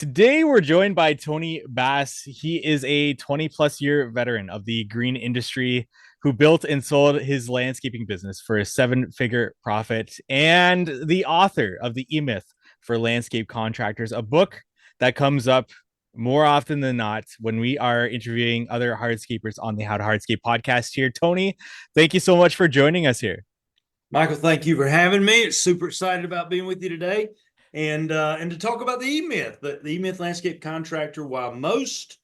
Today, we're joined by Tony Bass. He is a 20 plus year veteran of the green industry who built and sold his landscaping business for a seven-figure profit, and the author of the EMyth for Landscape Contractors, a book that comes up more often than not when we are interviewing other hardscapers on the How to Hardscape podcast here. Tony, thank you so much for joining us here. Michael, thank you for having me. It's super excited about being with you today and to talk about the the EMyth Landscape Contractor, why most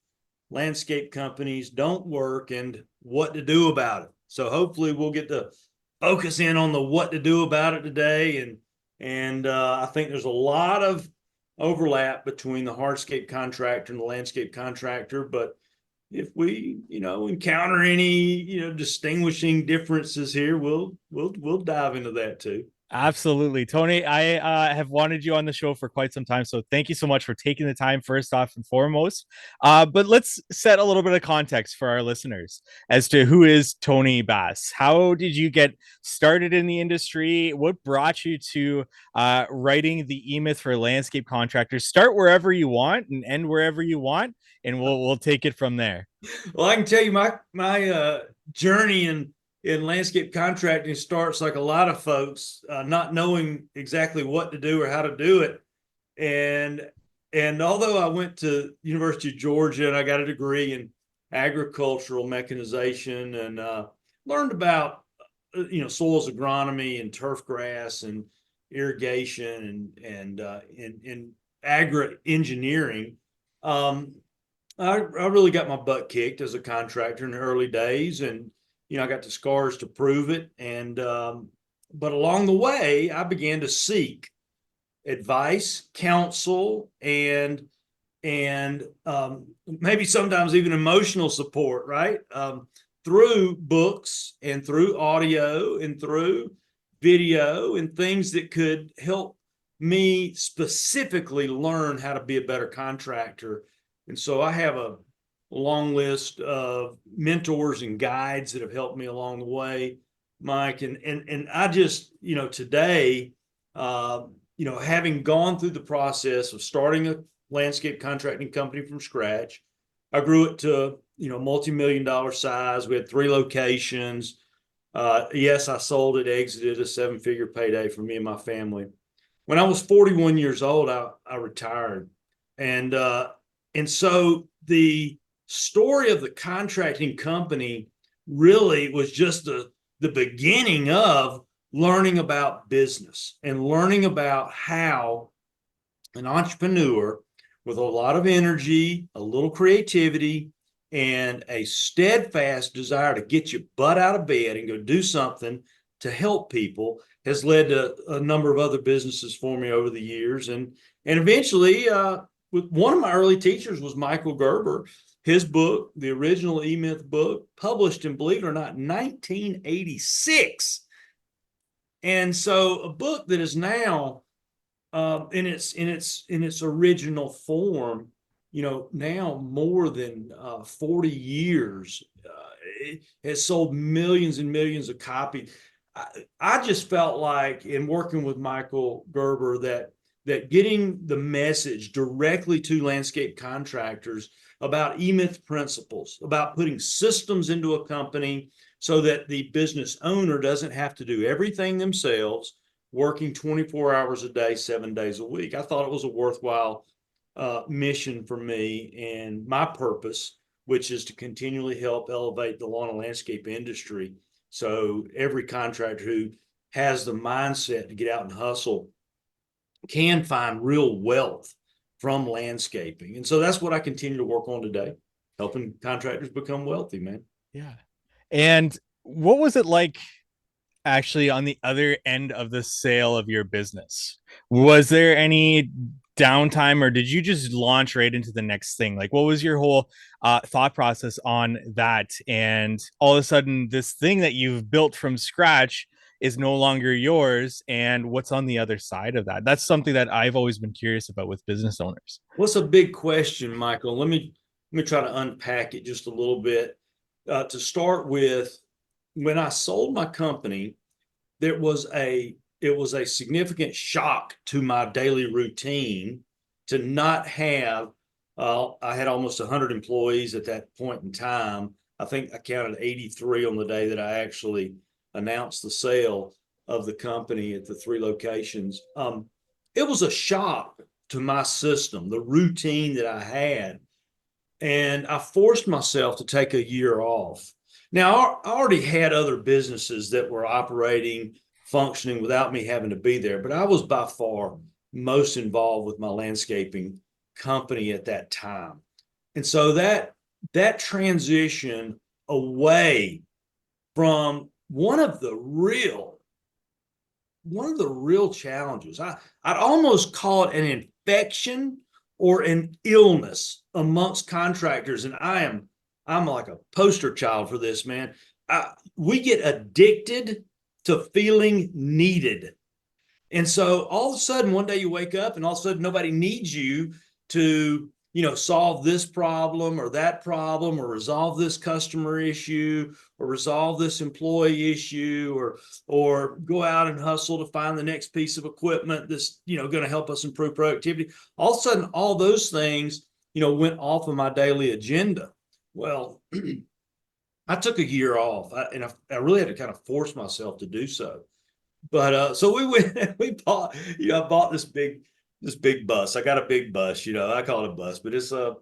landscape companies don't work and what to do about it. So hopefully we'll get to focus in on the what to do about it today. And I think there's a lot of overlap between the hardscape contractor and the landscape contractor, but if we encounter any distinguishing differences here, we'll dive into that too. Absolutely. Tony, I have wanted you on the show for quite some time. So thank you so much for taking the time, first off and foremost. But let's set a little bit of context for our listeners as to who is Tony Bass. How did you get started in the industry? What brought you to writing the EMyth for Landscape Contractors? Start wherever you want and end wherever you want, and we'll take it from there. Well, I can tell you my journey in landscape contracting starts like a lot of folks, not knowing exactly what to do or how to do it. And although I went to University of Georgia and I got a degree in agricultural mechanization and learned about soils agronomy and turf grass and irrigation and agri engineering. I really got my butt kicked as a contractor in the early days, and I got the scars to prove it. And but along the way, I began to seek advice, counsel, and maybe sometimes even emotional support, right? Through books and through audio and through video and things that could help me specifically learn how to be a better contractor. And so I have a long list of mentors and guides that have helped me along the way, Mike. And I just, today, having gone through the process of starting a landscape contracting company from scratch, I grew it to, multi-million-dollar size. We had 3 locations. Yes, I sold it, exited a seven-figure payday for me and my family. When I was 41 years old, I retired. And so the story of the contracting company really was just the beginning of learning about business and learning about how an entrepreneur with a lot of energy, a little creativity, and a steadfast desire to get your butt out of bed and go do something to help people has led to a number of other businesses for me over the years. And eventually, one of my early teachers was Michael Gerber. His book, the original EMyth book, published in, believe it or not, 1986. And so a book that is now in its original form, now more than 40 years, it has sold millions and millions of copies. I just felt like in working with Michael Gerber that getting the message directly to landscape contractors about EMyth principles, about putting systems into a company so that the business owner doesn't have to do everything themselves, working 24 hours a day, 7 days a week. I thought it was a worthwhile mission for me and my purpose, which is to continually help elevate the lawn and landscape industry. So every contractor who has the mindset to get out and hustle can find real wealth from landscaping. And so that's what I continue to work on today, helping contractors become wealthy, man. Yeah. And what was it like actually on the other end of the sale of your business? Was there any downtime, or did you just launch right into the next thing? Like, what was your whole thought process on that? And all of a sudden, this thing that you've built from scratch is no longer yours. And what's on the other side of that? That's something that I've always been curious about with business owners. What's a big question, Michael? Let me try to unpack it just a little bit. To start with, when I sold my company, it was a significant shock to my daily routine to not have, I had almost 100 employees at that point in time. I think I counted 83 on the day that I actually announced the sale of the company at the 3 locations. It was a shock to my system, the routine that I had. And I forced myself to take a year off. Now, I already had other businesses that were operating, functioning without me having to be there, but I was by far most involved with my landscaping company at that time. And so that transition away from one of the real challenges, I'd almost call it an infection or an illness amongst contractors. And I'm like a poster child for this, man. We get addicted to feeling needed. And so all of a sudden, one day you wake up and all of a sudden nobody needs you to, solve this problem or that problem, or resolve this customer issue, or resolve this employee issue, or go out and hustle to find the next piece of equipment that's, going to help us improve productivity. All of a sudden, all those things, went off of my daily agenda. Well, I took a year off, and I really had to kind of force myself to do so. But so we went, we bought, I bought this big bus. I got a big bus, I call it a bus, but it's a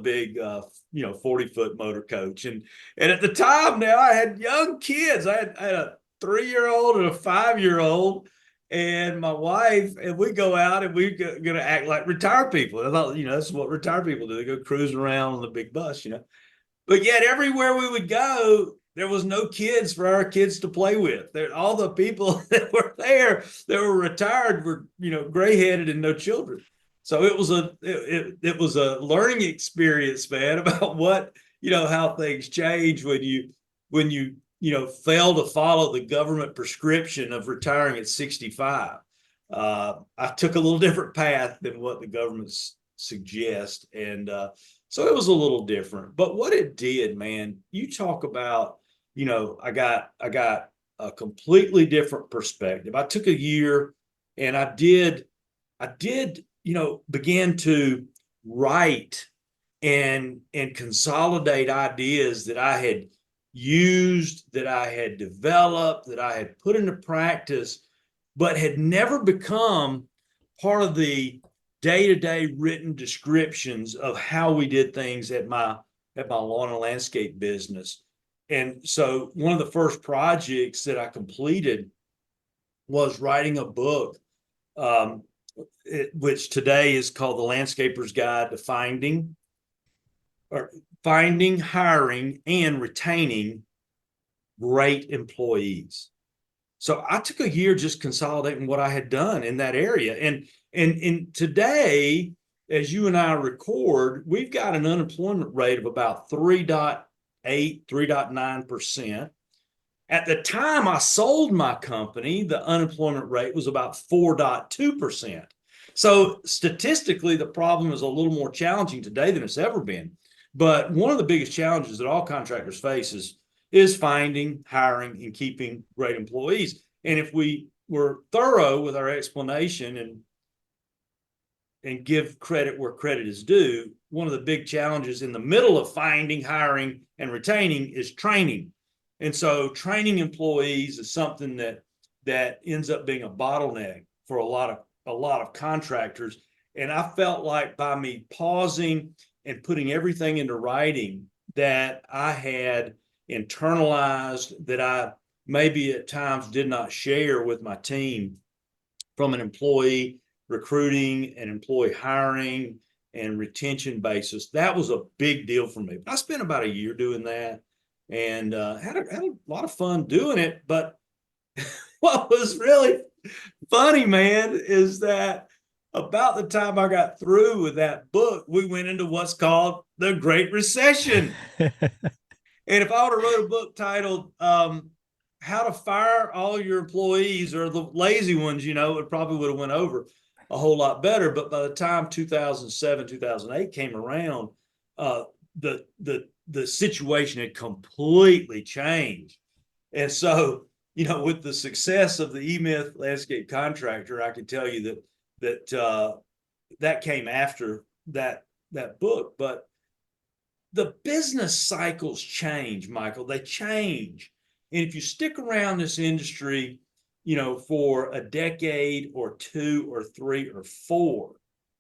big 40-foot motor coach. And at the time now I had young kids. I had a 3-year-old and a 5-year-old and my wife, and we go out and we're going to act like retired people. And I thought, that's what retired people do. They go cruising around on the big bus, But yet everywhere we would go, there was no kids for our kids to play with. All the people that were there that were retired were, gray-headed and no children. So it was a learning experience, man, about what, how things change when you fail to follow the government prescription of retiring at 65. I took a little different path than what the government suggests, and so it was a little different. But what it did, man, you talk about, I got a completely different perspective. I took a year and I did, began to write and consolidate ideas that I had used, that I had developed, that I had put into practice, but had never become part of the day-to-day written descriptions of how we did things at my lawn and landscape business. And so one of the first projects that I completed was writing a book, which today is called The Landscaper's Guide to Finding, Hiring, and Retaining Great Employees. So I took a year just consolidating what I had done in that area. And today, as you and I record, we've got an unemployment rate of about 3.9%. At the time I sold my company, the unemployment rate was about 4.2%. So statistically, the problem is a little more challenging today than it's ever been. But one of the biggest challenges that all contractors face is finding, hiring, and keeping great employees. And if we were thorough with our explanation and give credit where credit is due, one of the big challenges in the middle of finding, hiring, and retaining is training. And so training employees is something that ends up being a bottleneck for a lot of contractors. And I felt like by me pausing and putting everything into writing that I had internalized, that I maybe at times did not share with my team, from an employee recruiting and employee hiring and retention basis, that was a big deal for me. But I spent about a year doing that and had a lot of fun doing it. But what was really funny, man, is that about the time I got through with that book, we went into what's called the Great Recession. And if I would have wrote a book titled How to Fire All Your Employees, or the lazy ones, it probably would have went over a whole lot better. But by the time 2007, 2008 came around, the situation had completely changed. And so, with the success of the EMyth Landscape Contractor, I can tell you that that came after that book. But the business cycles change, Michael. They change. And if you stick around this industry, for a decade or two or three or four,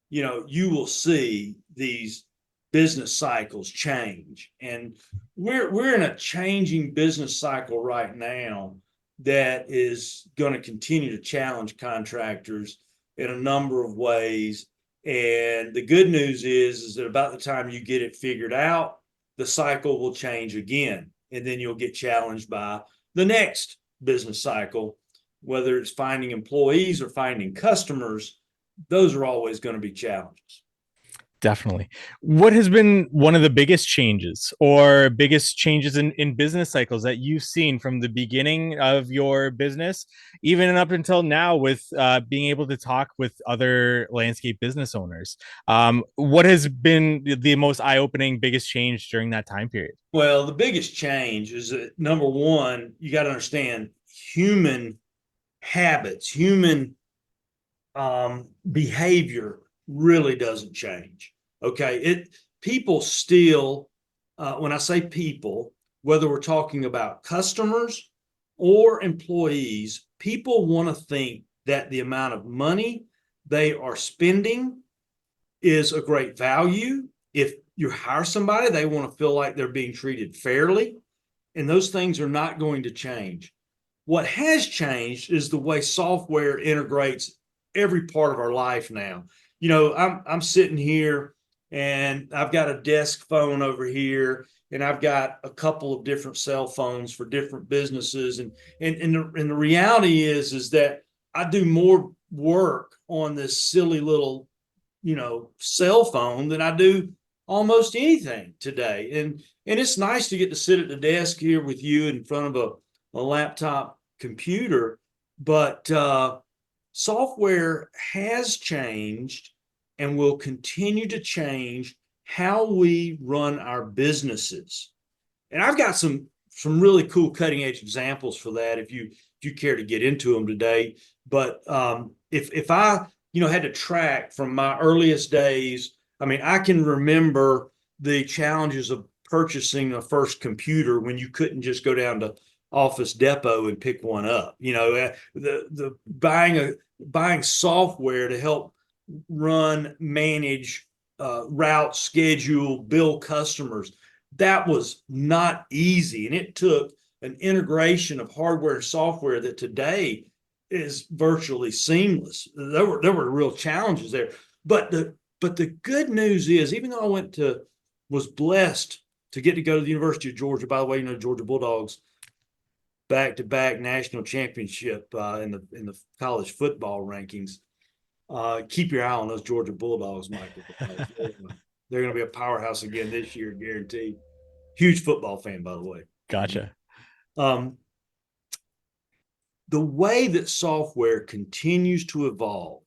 you will see these business cycles change. And we're in a changing business cycle right now that is going to continue to challenge contractors in a number of ways. And the good news is that about the time you get it figured out, the cycle will change again. And then you'll get challenged by the next business cycle, whether it's finding employees or finding customers. Those are always going to be challenges. Definitely. What has been one of the biggest changes or biggest changes in business cycles that you've seen from the beginning of your business, even up until now, with being able to talk with other landscape business owners? What has been the most eye-opening, biggest change during that time period? Well, the biggest change is that, number one, you got to understand human habits, human behavior really doesn't change. Okay, people still, when I say people, whether we're talking about customers or employees, people want to think that the amount of money they are spending is a great value. If you hire somebody, they want to feel like they're being treated fairly, and those things are not going to change. What has changed is the way software integrates every part of our life now. I'm sitting here and I've got a desk phone over here, and I've got a couple of different cell phones for different businesses. And the reality is that I do more work on this silly little, cell phone than I do almost anything today. And it's nice to get to sit at the desk here with you in front of a laptop computer, but software has changed and will continue to change how we run our businesses. And I've got some really cool cutting edge examples for that if you care to get into them today. But if I had to track from my earliest days, I mean, I can remember the challenges of purchasing a first computer when you couldn't just go down to Office Depot and pick one up. The buying software to help run, manage, route, schedule, bill customers. That was not easy, and it took an integration of hardware and software that today is virtually seamless. There were real challenges there, but the good news is, even though was blessed to get to go to the University of Georgia. By the way, Georgia Bulldogs back-to-back national championship in the college football rankings. Keep your eye on those Georgia Bulldogs, Michael. They're going to be a powerhouse again this year, guaranteed. Huge football fan, by the way. Gotcha. The way that software continues to evolve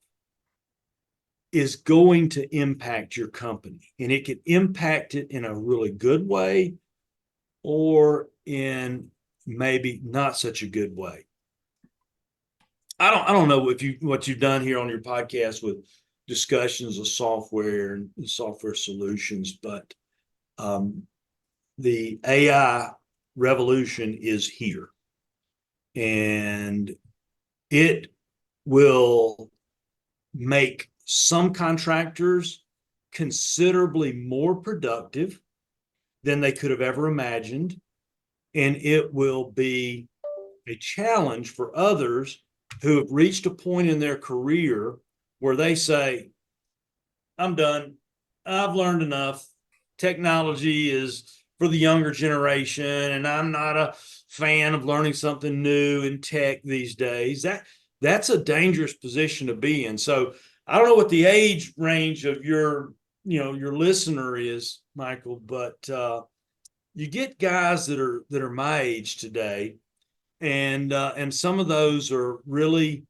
is going to impact your company, and it can impact it in a really good way or in maybe not such a good way. I don't know what you've done here on your podcast with discussions of software and software solutions, but the AI revolution is here, and it will make some contractors considerably more productive than they could have ever imagined, and it will be a challenge for others who have reached a point in their career where they say, I'm done. I've learned enough. Technology is for the younger generation, and I'm not a fan of learning something new in tech these days. That's a dangerous position to be in. So I don't know what the age range of your listener is, Michael, but you get guys that are my age today, and some of those are really,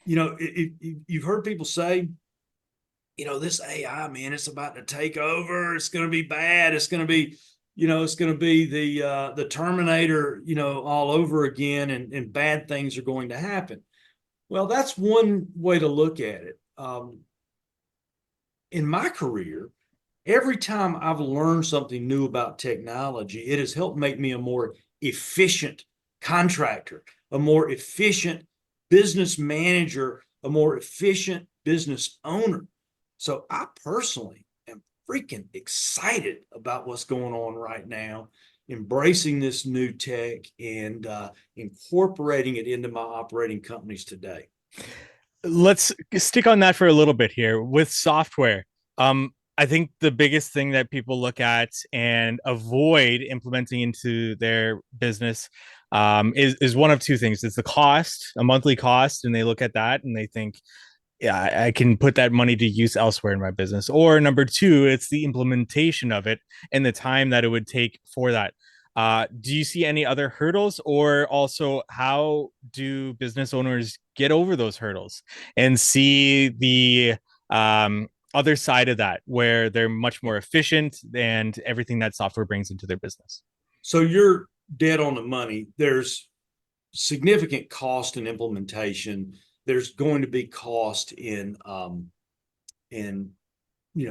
you've heard people say, this AI, man, it's about to take over. It's going to be bad. It's going to be, it's going to be the Terminator, all over again, and bad things are going to happen. Well, that's one way to look at it. in my career, every time I've learned something new about technology, it has helped make me a more efficient contractor, a more efficient business manager, a more efficient business owner. So I personally am freaking excited about what's going on right now, embracing this new tech and incorporating it into my operating companies today. Let's stick on that for a little bit here with software. I think the biggest thing that people look at and avoid implementing into their business is one of two things. It's the cost, a monthly cost, and they look at that and they think, yeah, I can put that money to use elsewhere in my business. Or number two, it's the implementation of it and the time that it would take for that. Do you see any other hurdles, or also how do business owners get over those hurdles and see the other side of that, where they're much more efficient and everything that software brings into their business? So you're dead on the money. There's significant cost in implementation. There's going to be cost in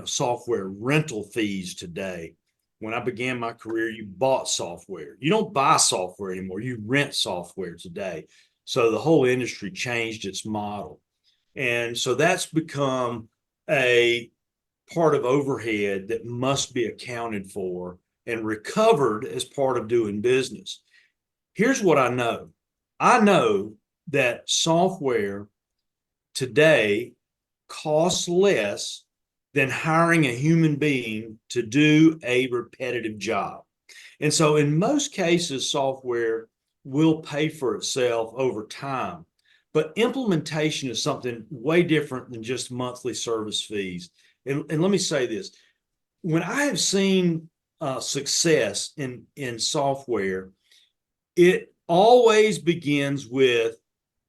software rental fees today. When I began my career, you bought software. You don't buy software anymore. You rent software today. So the whole industry changed its model. And so that's become a part of overhead that must be accounted for and recovered as part of doing business. Here's what I know that software today costs less than hiring a human being to do a repetitive job. And so, in most cases, software will pay for itself over time. But implementation is something way different than just monthly service fees. And let me say this, when I have seen success in software, it always begins with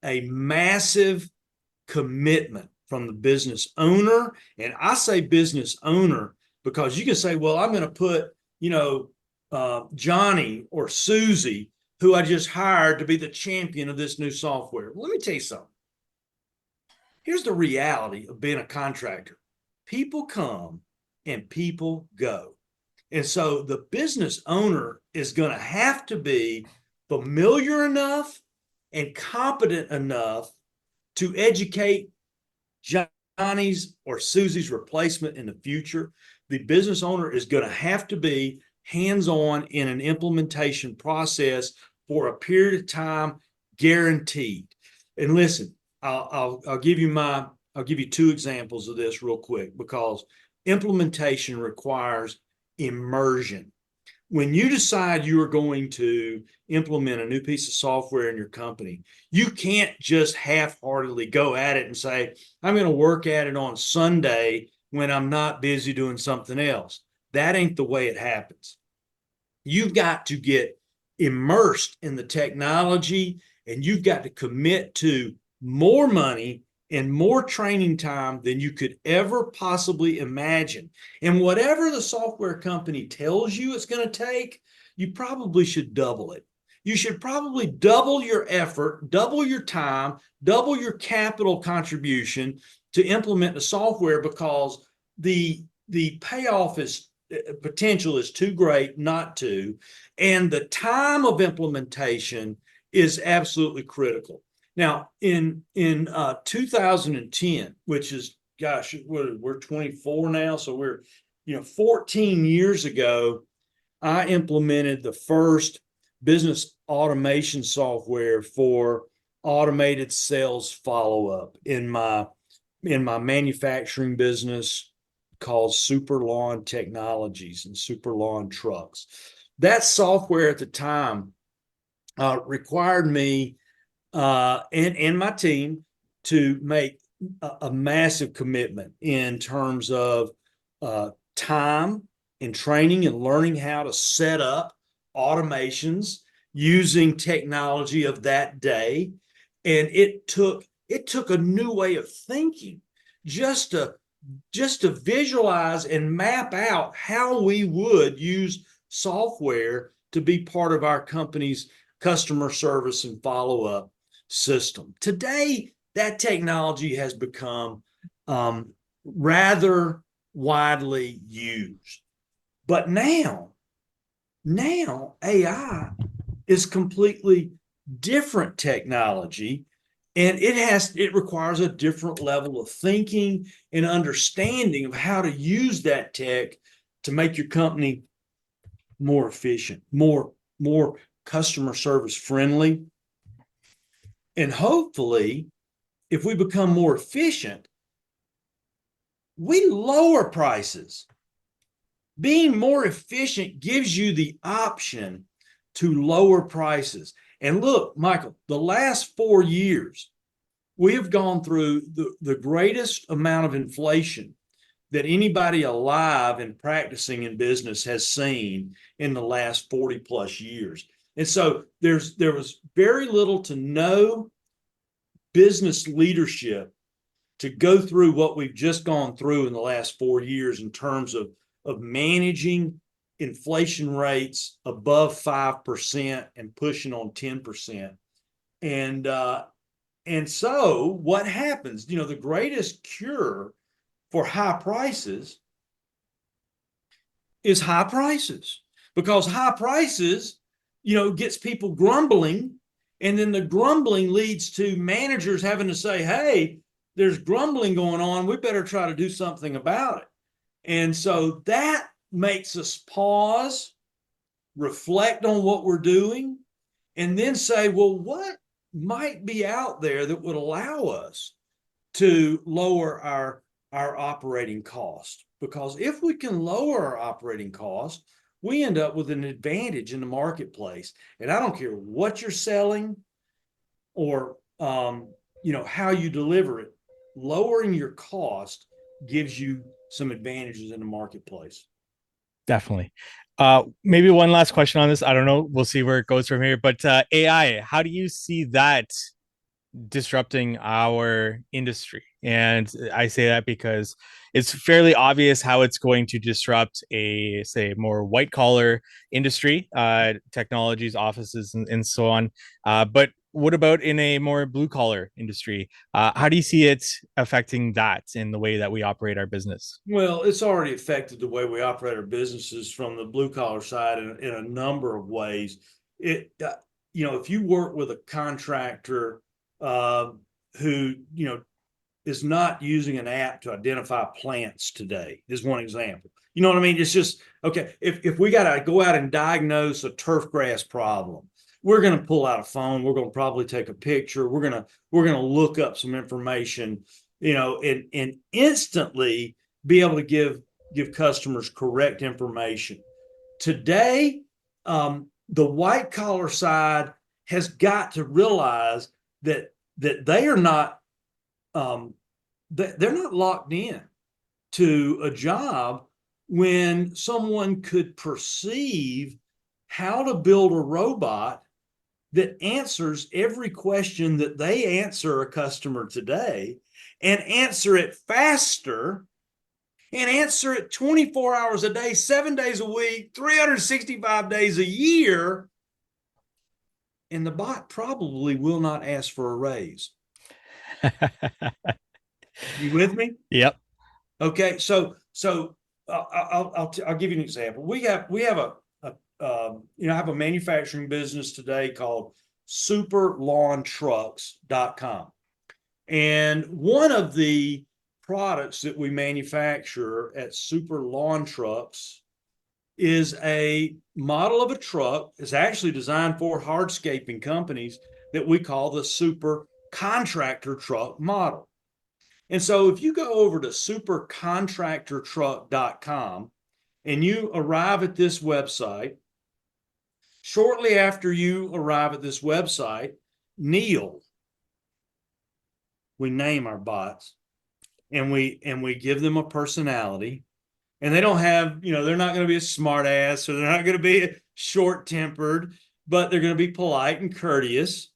a massive commitment from the business owner. And I say business owner because you can say, well, I'm going to put, Johnny or Susie, who I just hired to be the champion of this new software. Well, let me tell you something. Here's the reality of being a contractor. People come and people go. And so the business owner is going to have to be familiar enough and competent enough to educate Johnny's or Susie's replacement in the future. The business owner is going to have to be hands-on in an implementation process for a period of time, guaranteed. And listen, I'll give you two examples of this real quick, because implementation requires immersion. When you decide you are going to implement a new piece of software in your company, you can't just half-heartedly go at it and say, I'm going to work at it on Sunday when I'm not busy doing something else. That ain't the way it happens. You've got to get immersed in the technology, and you've got to commit to more money and more training time than you could ever possibly imagine. And whatever the software company tells you it's going to take, you probably should double it. You should probably double your effort, double your time, double your capital contribution to implement the software, because the payoff is potential is too great not to, and the time of implementation is absolutely critical. Now, in 2010, which is, gosh, we're 24 now, so we're 14 years ago, I implemented the first business automation software for automated sales follow-up in my manufacturing business called Super Lawn Technologies and Super Lawn Trucks. That software at the time required me and my team to make a massive commitment in terms of time and training and learning how to set up automations using technology of that day. And it took a new way of thinking just to visualize and map out how we would use software to be part of our company's customer service and follow-up system. Today, that technology has become rather widely used. But now AI is completely different technology, and it requires a different level of thinking and understanding of how to use that tech to make your company more efficient, more customer service friendly. And hopefully, if we become more efficient, we lower prices. Being more efficient gives you the option to lower prices. And look, Michael, the last 4 years, we have gone through the greatest amount of inflation that anybody alive and practicing in business has seen in the last 40 plus years. And so there was very little to no business leadership to go through what we've just gone through in the last 4 years in terms of managing inflation rates above 5% and pushing on 10%. And so what happens, the greatest cure for high prices is high prices, because high prices, gets people grumbling. And then the grumbling leads to managers having to say, hey, there's grumbling going on. We better try to do something about it. And so that makes us pause, reflect on what we're doing, and then say, well, what might be out there that would allow us to lower our operating cost? Because if we can lower our operating cost, we end up with an advantage in the marketplace. And I don't care what you're selling or how you deliver it. Lowering your cost gives you some advantages in the marketplace. Definitely. Maybe one last question on this. I don't know. We'll see where it goes from here. But AI, how do you see that disrupting our industry? And I say that because it's fairly obvious how it's going to disrupt a, say, more white collar industry, technologies, offices, and so on. But what about in a more blue collar industry? How do you see it affecting that in the way that we operate our business? Well, it's already affected the way we operate our businesses from the blue collar side in a number of ways. If you work with a contractor who, is not using an app to identify plants today, is one example. You know what I mean? It's just, okay, if we got to go out and diagnose a turf grass problem, we're going to pull out a phone. We're going to probably take a picture. We're going to look up some information, and instantly be able to give customers correct information. Today, the white collar side has got to realize that they are not they're not locked in to a job when someone could perceive how to build a robot that answers every question that they answer a customer today, and answer it faster, and answer it 24 hours a day, 7 days a week, 365 days a year. And the bot probably will not ask for a raise. You with me? Yep. Okay, so I'll give you an example. We have I have a manufacturing business today called superlawntrucks.com. And one of the products that we manufacture at Super Lawn Trucks is a model of a truck. It's actually designed for hardscaping companies that we call the Super Contractor truck model. And so if you go over to supercontractortruck.com and you arrive at this website, shortly after you arrive at this website, Neil, we name our bots, and we give them a personality, and they don't have, they're not going to be a smart ass, or they're not going to be short tempered, but they're going to be polite and courteous.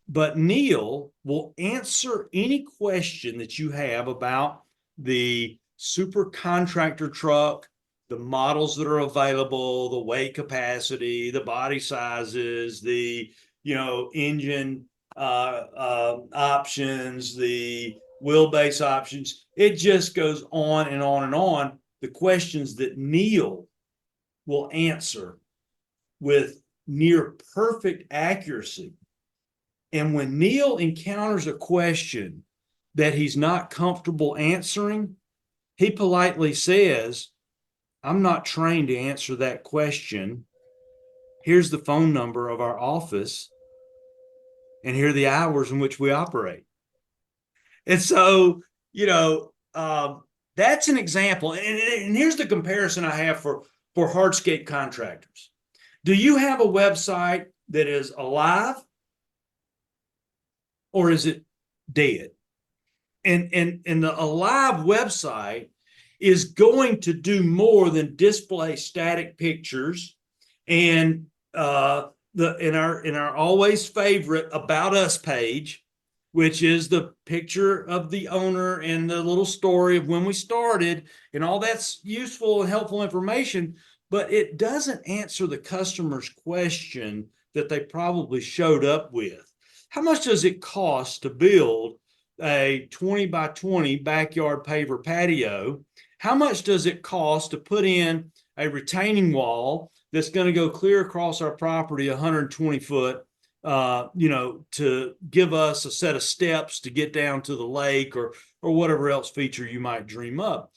But Neil will answer any question that you have about the super contractor truck, the models that are available, the weight capacity, the body sizes, the engine options, the wheelbase options. It just goes on and on and on. the questions that Neil will answer with near perfect accuracy. And when Neil encounters a question that he's not comfortable answering, he politely says, I'm not trained to answer that question. Here's the phone number of our office, and here are the hours in which we operate. And so, that's an example. And here's the comparison I have for hardscape contractors. Do you have a website that is alive, or is it dead? And the alive website is going to do more than display static pictures and in our always favorite About Us page, which is the picture of the owner and the little story of when we started, and all that's useful and helpful information, but it doesn't answer the customer's question that they probably showed up with. How much does it cost to build a 20 by 20 backyard paver patio? How much does it cost to put in a retaining wall that's going to go clear across our property 120 foot, to give us a set of steps to get down to the lake or whatever else feature you might dream up?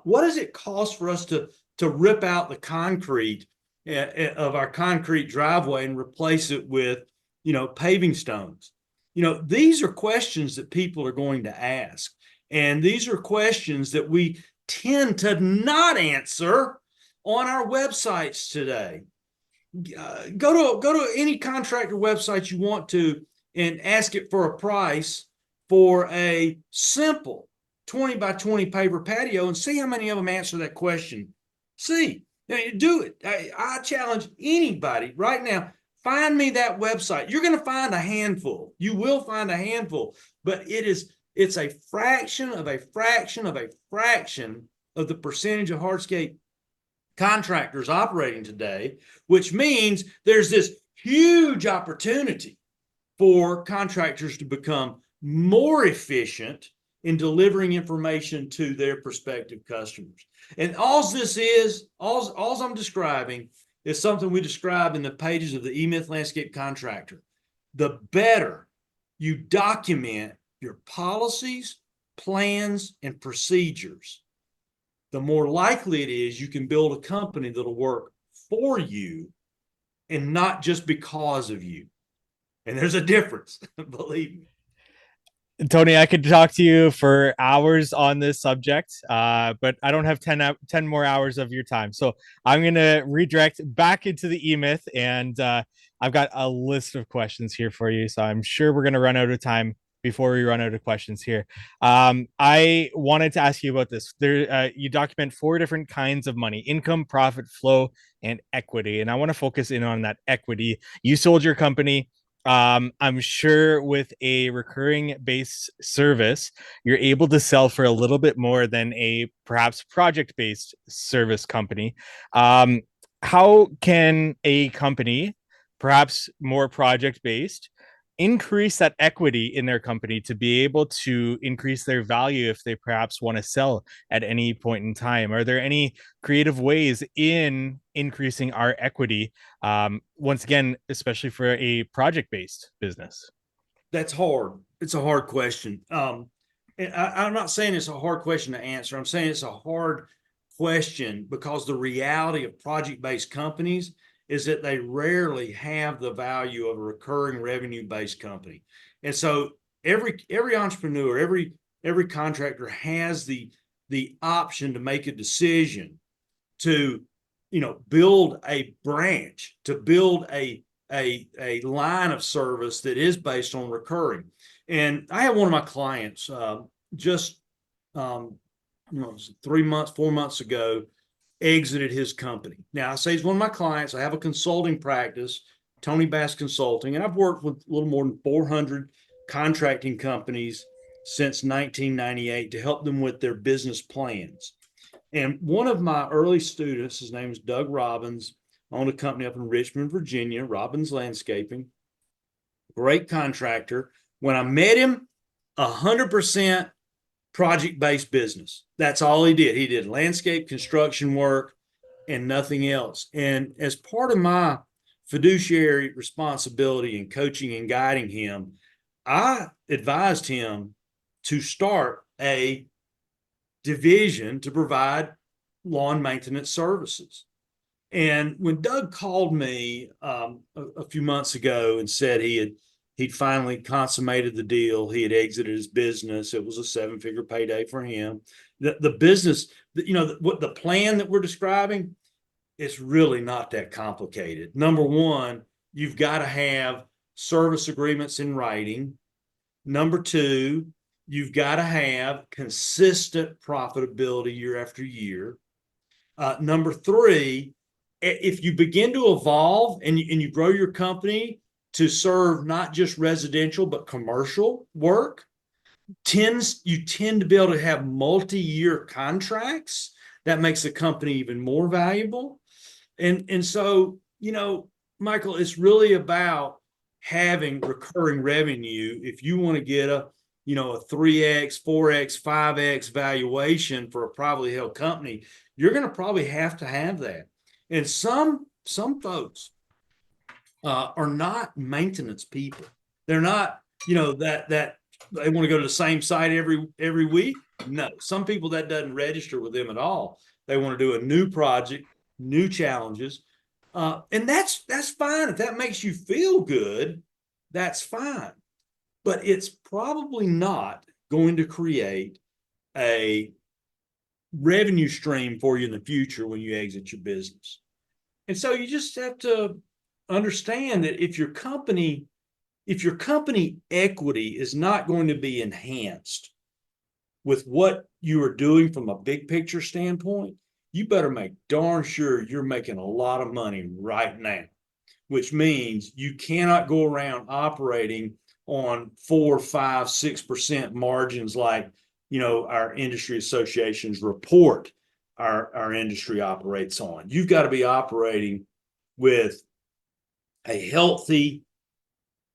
What does it cost for us to rip out the concrete of our concrete driveway and replace it with, paving stones? These are questions that people are going to ask. And these are questions that we tend to not answer on our websites today. Go to any contractor website you want to and ask it for a price for a simple 20 by 20 paver patio and see how many of them answer that question. See, do it. I challenge anybody right now. Find me that website. You're going to find a handful. You will find a handful, but it's a fraction of a fraction of a fraction of the percentage of hardscape contractors operating today, which means there's this huge opportunity for contractors to become more efficient in delivering information to their prospective customers. And all I'm describing is something we describe in the pages of the EMyth Landscape Contractor. The better you document your policies, plans, and procedures, the more likely it is you can build a company that'll work for you and not just because of you. And there's a difference, believe me. Tony, I could talk to you for hours on this subject, but I don't have 10 more hours of your time. So I'm going to redirect back into the EMyth, and I've got a list of questions here for you. So I'm sure we're going to run out of time before we run out of questions here. I wanted to ask you about this. You document 4 different kinds of money: income, profit, flow, and equity. And I want to focus in on that equity. You sold your company. I'm sure with a recurring based service, you're able to sell for a little bit more than a perhaps project based service company. How can a company, perhaps more project based, increase that equity in their company to be able to increase their value if they perhaps want to sell at any point in time? Are there any creative ways in increasing our equity? Once again, especially for a project-based business. That's hard. It's a hard question. And I'm not saying it's a hard question to answer. I'm saying it's a hard question because the reality of project-based companies is that they rarely have the value of a recurring revenue-based company. And so every entrepreneur, every contractor has the option to make a decision to, build a branch, to build a line of service that is based on recurring. And I had one of my clients just 3 months, 4 months ago, exited his company. Now, I say he's one of my clients. I have a consulting practice, Tony Bass Consulting, and I've worked with a little more than 400 contracting companies since 1998 to help them with their business plans. And one of my early students, his name is Doug Robbins, owned a company up in Richmond, Virginia, Robbins Landscaping, great contractor. When I met him, 100% project-based business. That's all he did. He did landscape construction work and nothing else. And as part of my fiduciary responsibility in coaching and guiding him, I advised him to start a division to provide lawn maintenance services. And when Doug called me a few months ago and said he'd finally consummated the deal, he had exited his business. It was a 7-figure payday for him. The business, what the plan that we're describing, it's really not that complicated. Number one, you've got to have service agreements in writing. Number two, you've got to have consistent profitability year after year. Number three, if you begin to evolve and you grow your company to serve not just residential but commercial work, you tend to be able to have multi-year contracts. That makes the company even more valuable. And so, Michael, it's really about having recurring revenue. If you want to get a 3x, 4x, 5x valuation for a privately held company, you're going to probably have to have that. And some folks are not maintenance people. They're not, that they want to go to the same site every week. No, some people that doesn't register with them at all. They want to do a new project, new challenges. And that's fine. If that makes you feel good, that's fine. But it's probably not going to create a revenue stream for you in the future when you exit your business. And so you just have to understand that if your company equity is not going to be enhanced with what you are doing from a big picture standpoint, you better make darn sure you're making a lot of money right now, which means you cannot go around operating on 4, 5, 6% margins like our industry associations report our industry operates on. You've got to be operating with a healthy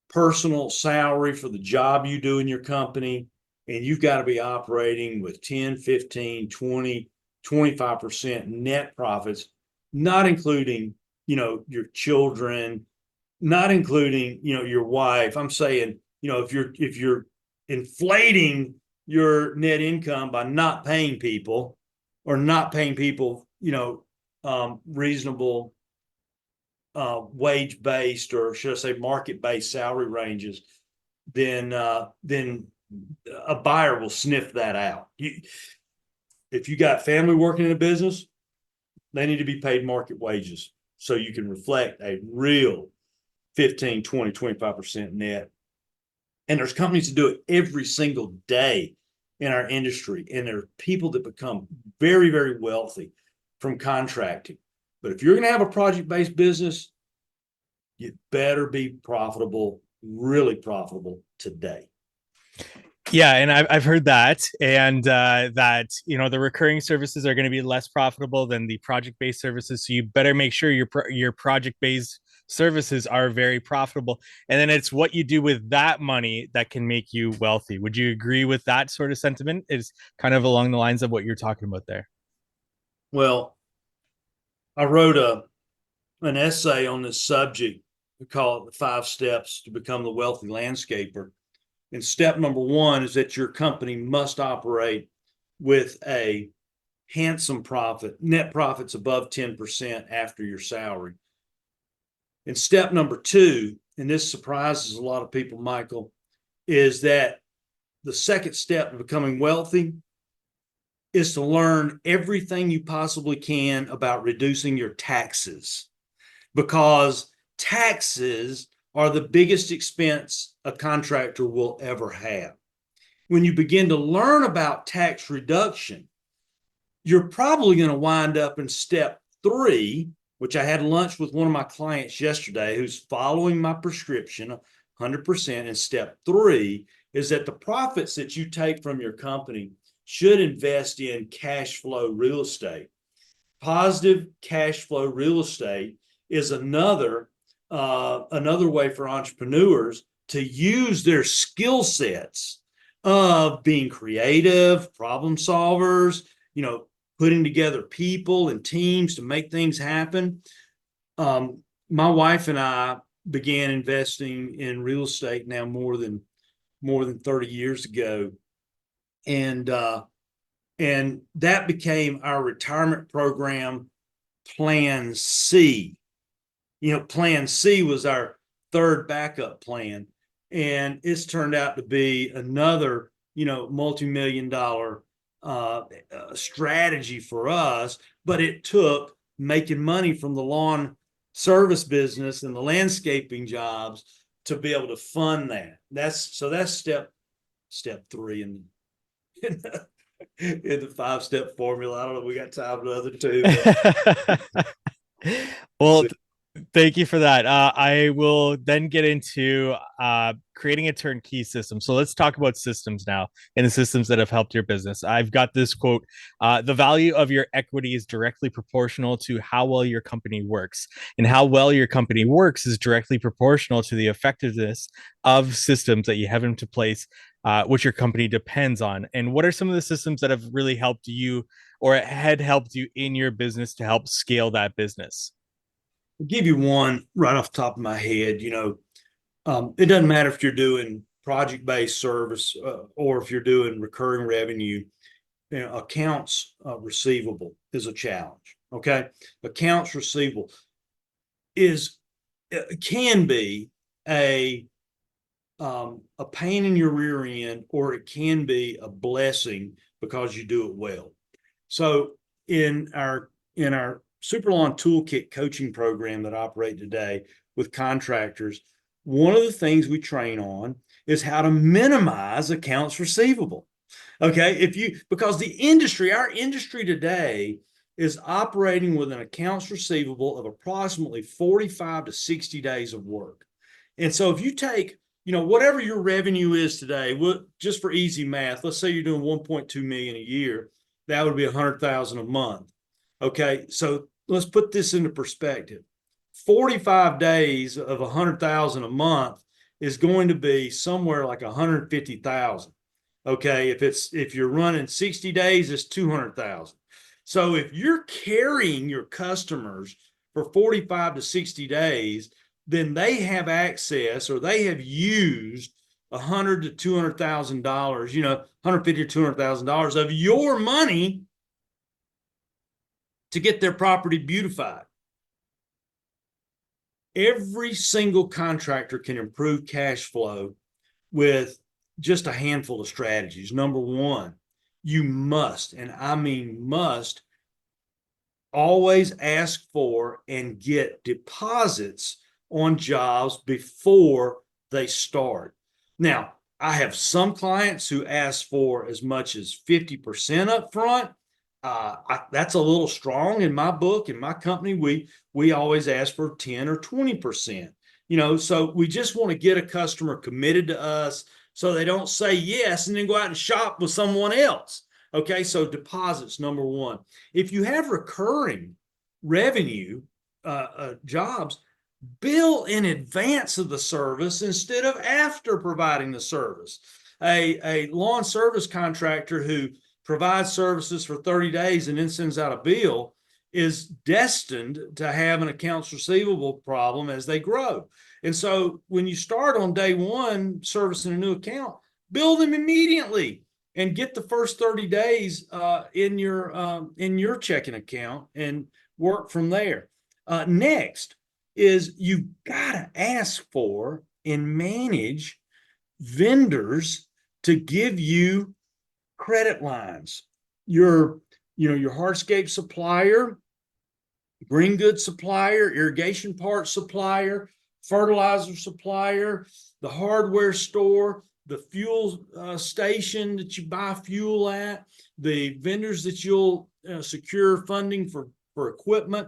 personal salary for the job you do in your company, and you've got to be operating with 10, 15, 20, 25% net profits, not including your children, not including your wife. I'm saying if you're inflating your net income by not paying people or not paying people reasonable wage-based, or should I say market-based salary ranges, then a buyer will sniff that out. If you got family working in a business, they need to be paid market wages so you can reflect a real 15, 20, 25% net. And there's companies that do it every single day in our industry. And there are people that become very, very wealthy from contracting. But if you're going to have a project-based business, you better be profitable, really profitable today. Yeah, and I've heard that, and that the recurring services are going to be less profitable than the project-based services. So you better make sure your project-based services are very profitable, and then it's what you do with that money that can make you wealthy. Would you agree with that sort of sentiment? Is kind of along the lines of what you're talking about there. Well, I wrote an essay on this subject. We call it the 5 steps to become the wealthy landscaper. And step number 1 is that your company must operate with a handsome profit, net profits above 10% after your salary. And step number 2, and this surprises a lot of people, Michael, is that the second step of becoming wealthy is to learn everything you possibly can about reducing your taxes, because taxes are the biggest expense a contractor will ever have. When you begin to learn about tax reduction, you're probably going to wind up in step 3, which I had lunch with one of my clients yesterday who's following my prescription 100%. And step 3 is that the profits that you take from your company should invest in cash flow real estate. Positive cash flow real estate is another way for entrepreneurs to use their skill sets of being creative, problem solvers, putting together people and teams to make things happen. My wife and I began investing in real estate now more than 30 years ago. And that became our retirement program, Plan C. Plan C was our third backup plan. And it's turned out to be another, multi-million dollar strategy for us. But it took making money from the lawn service business and the landscaping jobs to be able to fund that. That's step three in the, in the 5-step formula. I don't know if we got time for the other two. Well, thank you for that. I will then get into creating a turnkey system. So let's talk about systems now and the systems that have helped your business. I've got this quote: the value of your equity is directly proportional to how well your company works. And how well your company works is directly proportional to the effectiveness of systems that you have into place, which your company depends on. And what are some of the systems that have really helped you or had helped you in your business to help scale that business? I'll give you one right off the top of my head. It doesn't matter if you're doing project-based service or if you're doing recurring revenue. Accounts receivable is a challenge. Okay, accounts receivable can be a pain in your rear end, or it can be a blessing because you do it well. So in our Super Lawn Toolkit coaching program that I operate today with contractors, one of the things we train on is how to minimize accounts receivable. Okay, because our industry today is operating with an accounts receivable of approximately 45 to 60 days of work. And so if you take, whatever your revenue is today, just for easy math, let's say you're doing 1.2 million a year, that would be 100,000 a month. Okay, so let's put this into perspective. 45 days of 100,000 a month is going to be somewhere like 150,000. Okay, if you're running 60 days, it's 200,000. So if you're carrying your customers for 45 to 60 days, then they have access, or they have used $100,000 to $200,000, $150,000 to $200,000 of your money to get their property beautified. Every single contractor can improve cash flow with just a handful of strategies. Number one, you must, and I mean must, always ask for and get deposits on jobs before they start. Now, I have some clients who ask for as much as 50% up front. That's a little strong in my book. In my company, we always ask for 10 or 20%. So we just want to get a customer committed to us so they don't say yes and then go out and shop with someone else. Okay, so deposits, number one. If you have recurring revenue jobs, bill in advance of the service instead of after providing the service. A lawn service contractor who provides services for 30 days and then sends out a bill is destined to have an accounts receivable problem as they grow. And so when you start on day one servicing a new account, bill them immediately and get the first 30 days in your checking account and work from there. Next is you've got to ask for and manage vendors to give you credit lines. Your hardscape supplier, green goods supplier, irrigation parts supplier, fertilizer supplier, the hardware store, the fuel station that you buy fuel at, the vendors that you'll secure funding for equipment.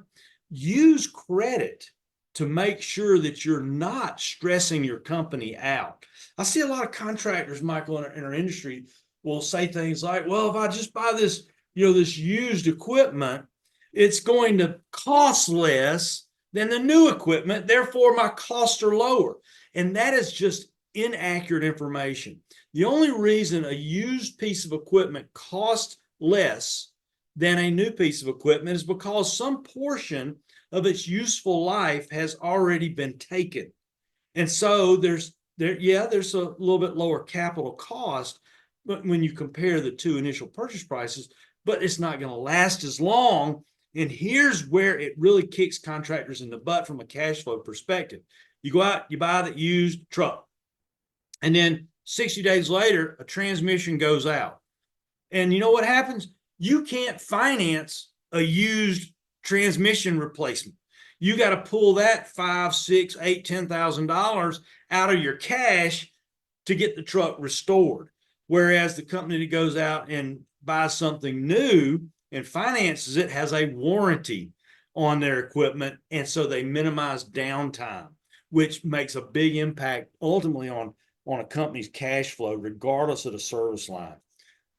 Use credit to make sure that you're not stressing your company out. I see a lot of contractors, Michael, in our industry will say things like, well, if I just buy this, this used equipment, it's going to cost less than the new equipment. Therefore, my costs are lower. And that is just inaccurate information. The only reason a used piece of equipment costs less than a new piece of equipment is because some portion of its useful life has already been taken. And so there's a little bit lower capital cost, but when you compare the two initial purchase prices, but it's not going to last as long. And here's where it really kicks contractors in the butt from a cash flow perspective. You go out, you buy the used truck, and then 60 days later, a transmission goes out. And you know what happens? You can't finance a used transmission replacement. You got to pull that $5, $6, $8, $10,000 out of your cash to get the truck restored. Whereas the company that goes out and buys something new and finances it has a warranty on their equipment, and so they minimize downtime, which makes a big impact ultimately on a company's cash flow, regardless of the service line.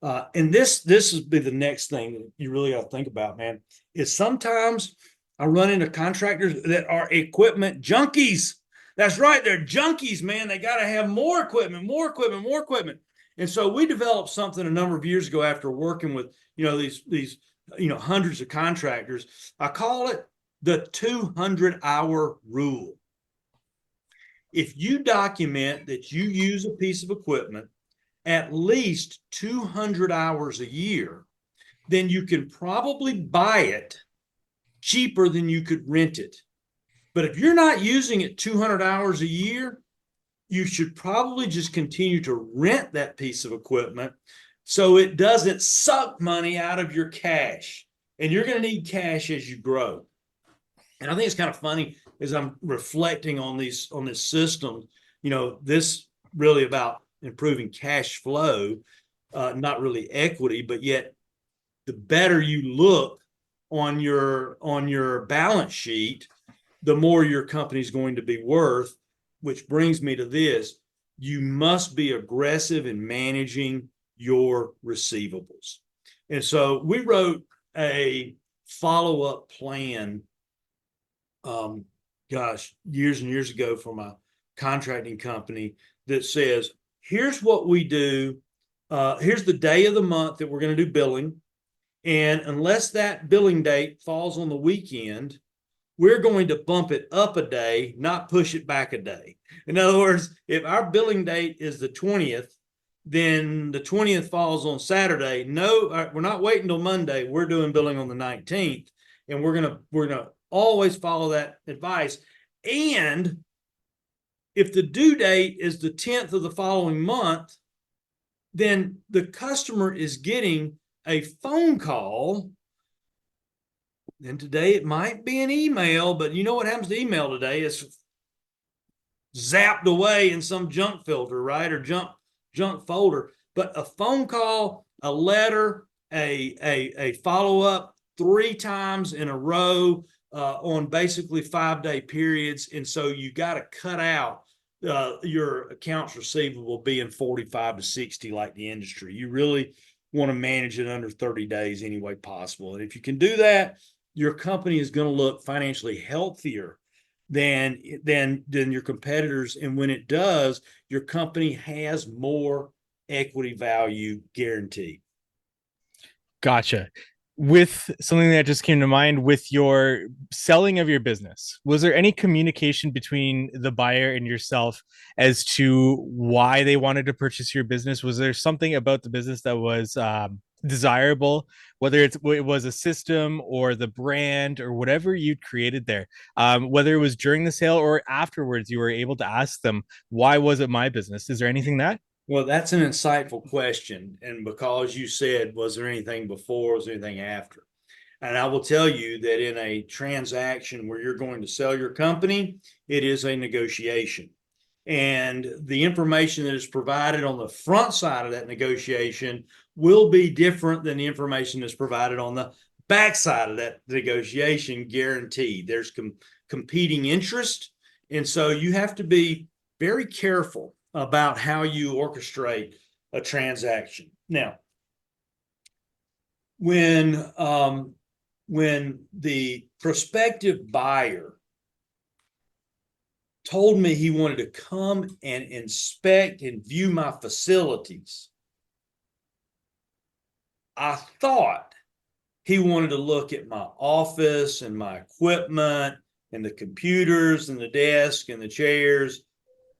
And this would be the next thing that you really got to think about, man, is sometimes I run into contractors that are equipment junkies. That's right. They're junkies, man. They got to have more equipment, more equipment, more equipment. And so we developed something a number of years ago after working with, these hundreds of contractors. I call it the 200-hour rule. If you document that you use a piece of equipment at least 200 hours a year, then you can probably buy it cheaper than you could rent it. But if you're not using it 200 hours a year, you should probably just continue to rent that piece of equipment so it doesn't suck money out of your cash. And you're going to need cash as you grow. And I think it's kind of funny as I'm reflecting on this system, this really about improving cash flow, not really equity, but yet the better you look on your balance sheet, the more your company's going to be worth, which brings me to this. You must be aggressive in managing your receivables. And so we wrote a follow-up plan, years and years ago for my contracting company that says, here's what we do. Here's the day of the month that we're going to do billing. And unless that billing date falls on the weekend, we're going to bump it up a day, not push it back a day. In other words, if our billing date is the 20th, then the 20th falls on Saturday. No, we're not waiting till Monday. We're doing billing on the 19th, and we're gonna always follow that advice. And if the due date is the 10th of the following month, then the customer is getting a phone call. And today it might be an email, but you know what happens to email today? It's zapped away in some junk filter, right? Or junk folder. But a phone call, a letter, a follow-up 3 times in a row on basically 5-day periods. And so you got to cut out your accounts receivable being 45 to 60 like the industry. You really want to manage it under 30 days any way possible. And if you can do that, your company is going to look financially healthier than your competitors. And when it does, your company has more equity value guaranteed. Gotcha. With something that just came to mind with your selling of your business, was there any communication between the buyer and yourself as to why they wanted to purchase your business? Was there something about the business that was desirable, whether it was a system or the brand or whatever you'd created there, whether it was during the sale or afterwards, you were able to ask them, why was it my business? Is there anything that? Well, that's an insightful question. And because you said, was there anything before, was there anything after? And I will tell you that in a transaction where you're going to sell your company, it is a negotiation. And the information that is provided on the front side of that negotiation will be different than the information that's provided on the back side of that negotiation, guaranteed. There's competing interest. And so you have to be very careful about how you orchestrate a transaction. Now, when the prospective buyer told me he wanted to come and inspect and view my facilities, I thought he wanted to look at my office and my equipment and the computers and the desk and the chairs.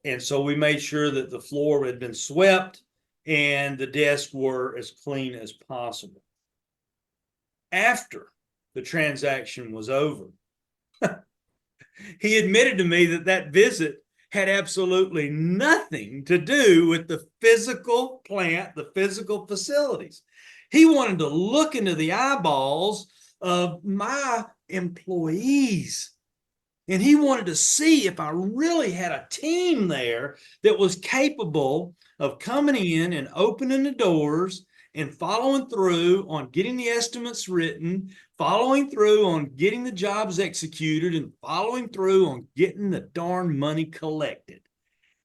And so we made sure that the floor had been swept and the desks were as clean as possible. After the transaction was over, he admitted to me that that visit had absolutely nothing to do with the physical plant, the physical facilities. He wanted to look into the eyeballs of my employees. And he wanted to see if I really had a team there that was capable of coming in and opening the doors and following through on getting the estimates written, following through on getting the jobs executed, and following through on getting the darn money collected.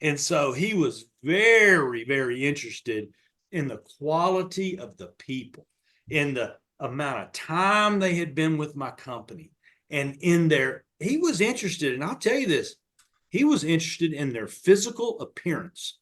And so he was very, very interested in the quality of the people, in the amount of time they had been with my company, and in their, he was interested, and I'll tell you this, he was interested in their physical appearance.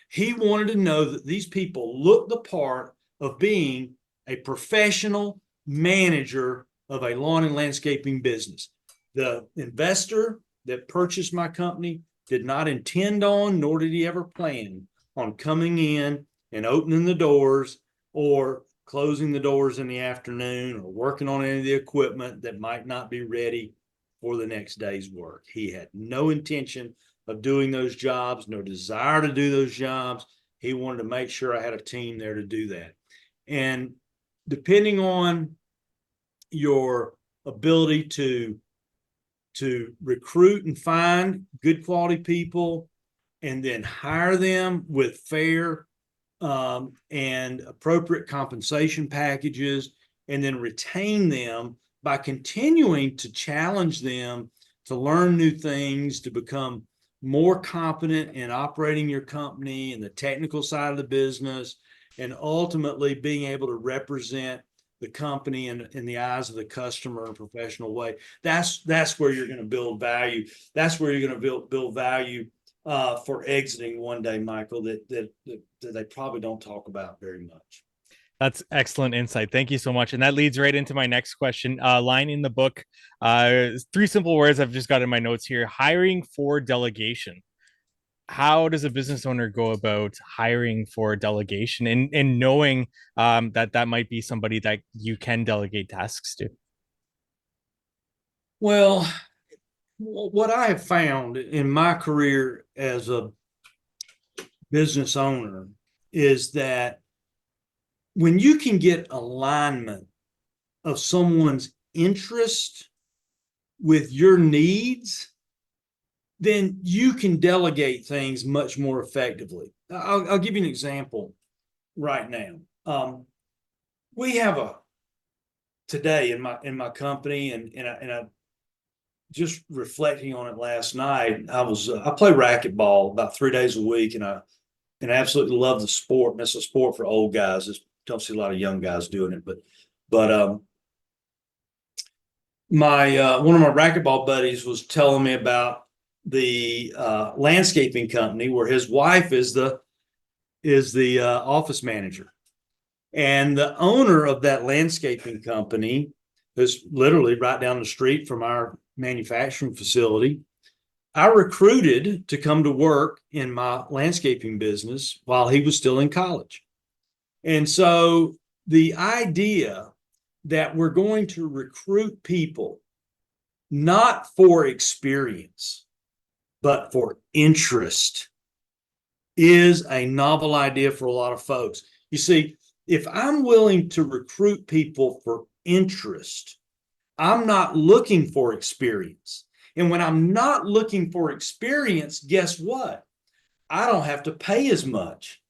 He wanted to know that these people looked the part of being a professional manager of a lawn and landscaping business. The investor that purchased my company did not intend on, nor did he ever plan on coming in and opening the doors or closing the doors in the afternoon or working on any of the equipment that might not be ready for the next day's work. He had no intention of doing those jobs, no desire to do those jobs. He wanted to make sure I had a team there to do that. And depending on your ability to recruit and find good quality people and then hire them with fair and appropriate compensation packages, and then retain them by continuing to challenge them to learn new things, to become more competent in operating your company and the technical side of the business, and ultimately being able to represent the company in the eyes of the customer in a professional way. That's where you're going to build value. That's where you're going to build value for exiting one day, Michael, that they probably don't talk about very much. That's excellent insight. Thank you so much. And that leads right into my next question. Line in the book, three simple words I've just got in my notes here: hiring for delegation. How does a business owner go about hiring for delegation and knowing that might be somebody that you can delegate tasks to? Well, what I have found in my career as a business owner is that when you can get alignment of someone's interest with your needs, then you can delegate things much more effectively. I'll give you an example right now. We have today in my company, and I just reflecting on it last night. I play racquetball about 3 days a week, and I absolutely love the sport. And it's a sport for old guys. Don't see a lot of young guys doing it, but my one of my racquetball buddies was telling me about the landscaping company where his wife is the office manager, and the owner of that landscaping company is literally right down the street from our manufacturing facility. I recruited to come to work in my landscaping business while he was still in college. And so the idea that we're going to recruit people not for experience, but for interest is a novel idea for a lot of folks. You see, if I'm willing to recruit people for interest, I'm not looking for experience. And when I'm not looking for experience, guess what? I don't have to pay as much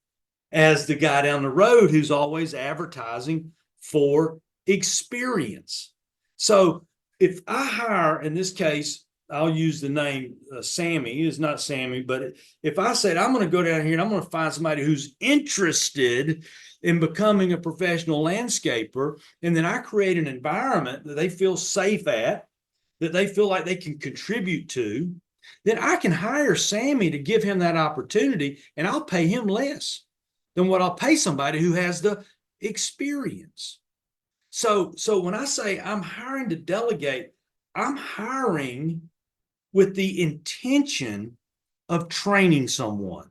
as the guy down the road who's always advertising for experience. So if I hire, in this case, I'll use the name Sammy. It's not Sammy, but if I said, I'm going to go down here and I'm going to find somebody who's interested in becoming a professional landscaper, and then I create an environment that they feel safe at, that they feel like they can contribute to, then I can hire Sammy to give him that opportunity, and I'll pay him less than what I'll pay somebody who has the experience. So when I say I'm hiring to delegate, I'm hiring with the intention of training someone.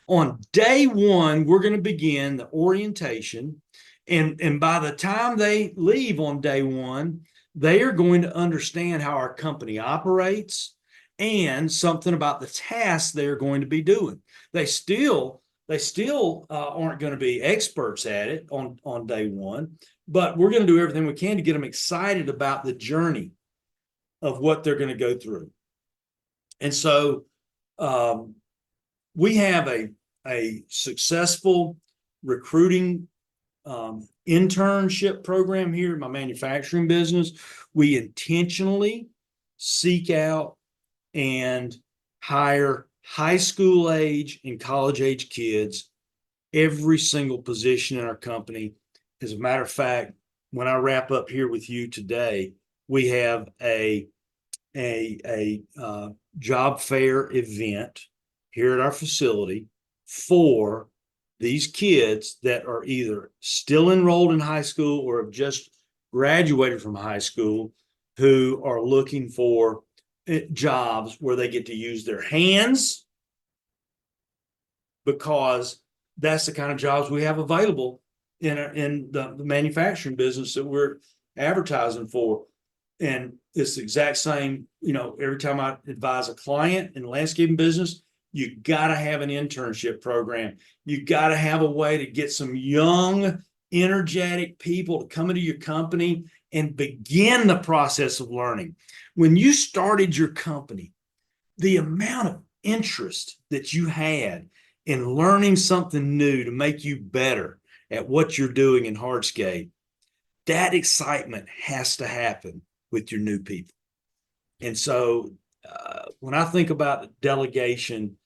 On day one, we're going to begin the orientation. And by the time they leave on day one, they are going to understand how our company operates and something about the tasks they're going to be doing. They still aren't going to be experts at it on day one, but we're going to do everything we can to get them excited about the journey of what they're going to go through. And so we have a successful recruiting internship program here in my manufacturing business. We intentionally seek out and hire high school age and college age kids every single position in our company. As a matter of fact, when I wrap up here with you today, we have a job fair event here at our facility for these kids that are either still enrolled in high school or have just graduated from high school, who are looking for jobs where they get to use their hands, because that's the kind of jobs we have available in the manufacturing business that we're advertising for. And it's the exact same, every time I advise a client in the landscaping business, you got to have an internship program. You got to have a way to get some young, energetic people to come into your company and begin the process of learning. When you started your company, the amount of interest that you had in learning something new to make you better at what you're doing in Hardscape, that excitement has to happen with your new people. And so when I think about delegation,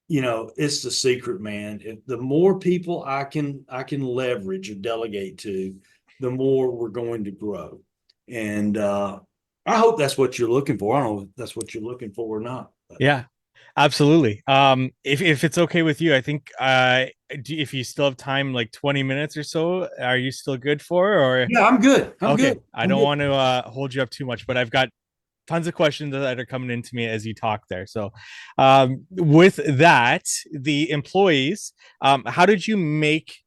it's the secret, man. The more people I can leverage or delegate to, the more we're going to grow. And I hope that's what you're looking for. I don't know if that's what you're looking for or not. Yeah, absolutely. If it's okay with you, I think if you still have time, like 20 minutes or so, are you still good for? Or Yeah, I'm good. okay, I don't want to hold you up too much, but I've got tons of questions that are coming into me as you talk there. So, with that, the employees, how did you make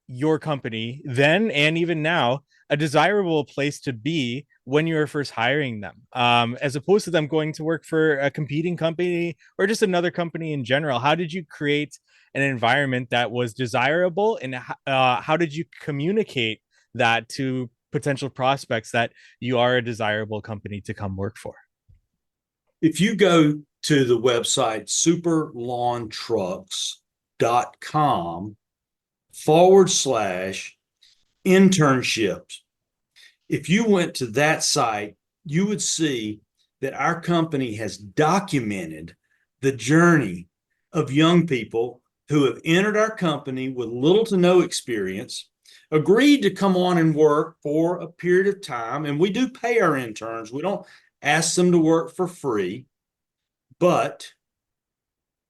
your company then and even now a desirable place to be when you were first hiring them, as opposed to them going to work for a competing company or just another company in general? How did you create an environment that was desirable, and how did you communicate that to potential prospects that you are a desirable company to come work for? If you go to the website superlawntrucks.com/internships, if you went to that site, you would see that our company has documented the journey of young people who have entered our company with little to no experience, agreed to come on and work for a period of time. And we do pay our interns. We don't ask them to work for free, but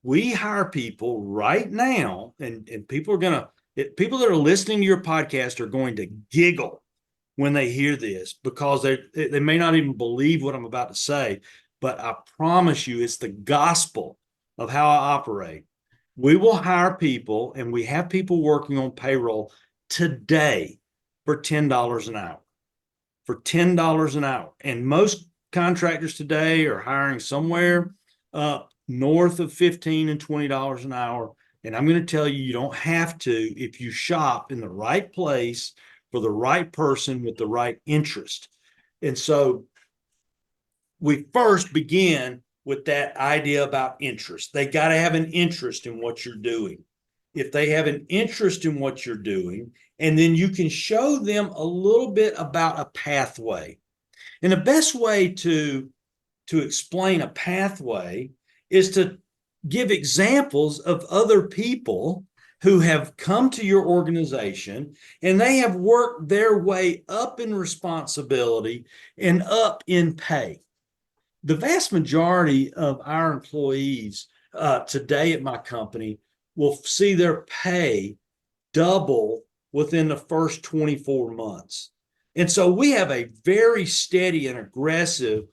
we hire people right now, and people that are listening to your podcast are going to giggle when they hear this, because they may not even believe what I'm about to say, but I promise you it's the gospel of how I operate. We will hire people, and we have people working on payroll today for $10 an hour. For $10 an hour. And most contractors today are hiring somewhere north of $15 and $20 an hour. And I'm going to tell you, you don't have to if you shop in the right place for the right person with the right interest. And so we first begin with that idea about interest. They got to have an interest in what you're doing. If they have an interest in what you're doing, and then you can show them a little bit about a pathway. And the best way to explain a pathway is to give examples of other people who have come to your organization and they have worked their way up in responsibility and up in pay. the vast majority of our employees today at my company will see their pay double within the first 24 months. And so we have a very steady and aggressive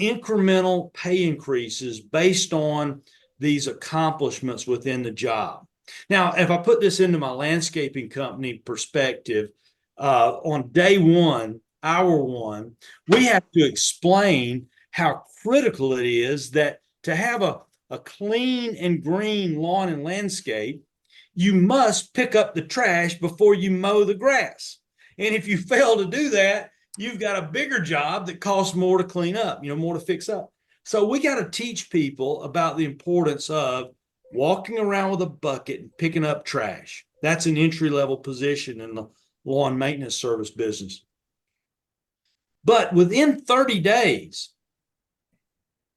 incremental pay increases based on these accomplishments within the job. Now, if I put this into my landscaping company perspective, on day one, hour one, we have to explain how critical it is that to have a clean and green lawn and landscape, you must pick up the trash before you mow the grass. And if you fail to do that, you've got a bigger job that costs more to clean up, more to fix up. So we got to teach people about the importance of walking around with a bucket and picking up trash. That's an entry-level position in the lawn maintenance service business. But within 30 days,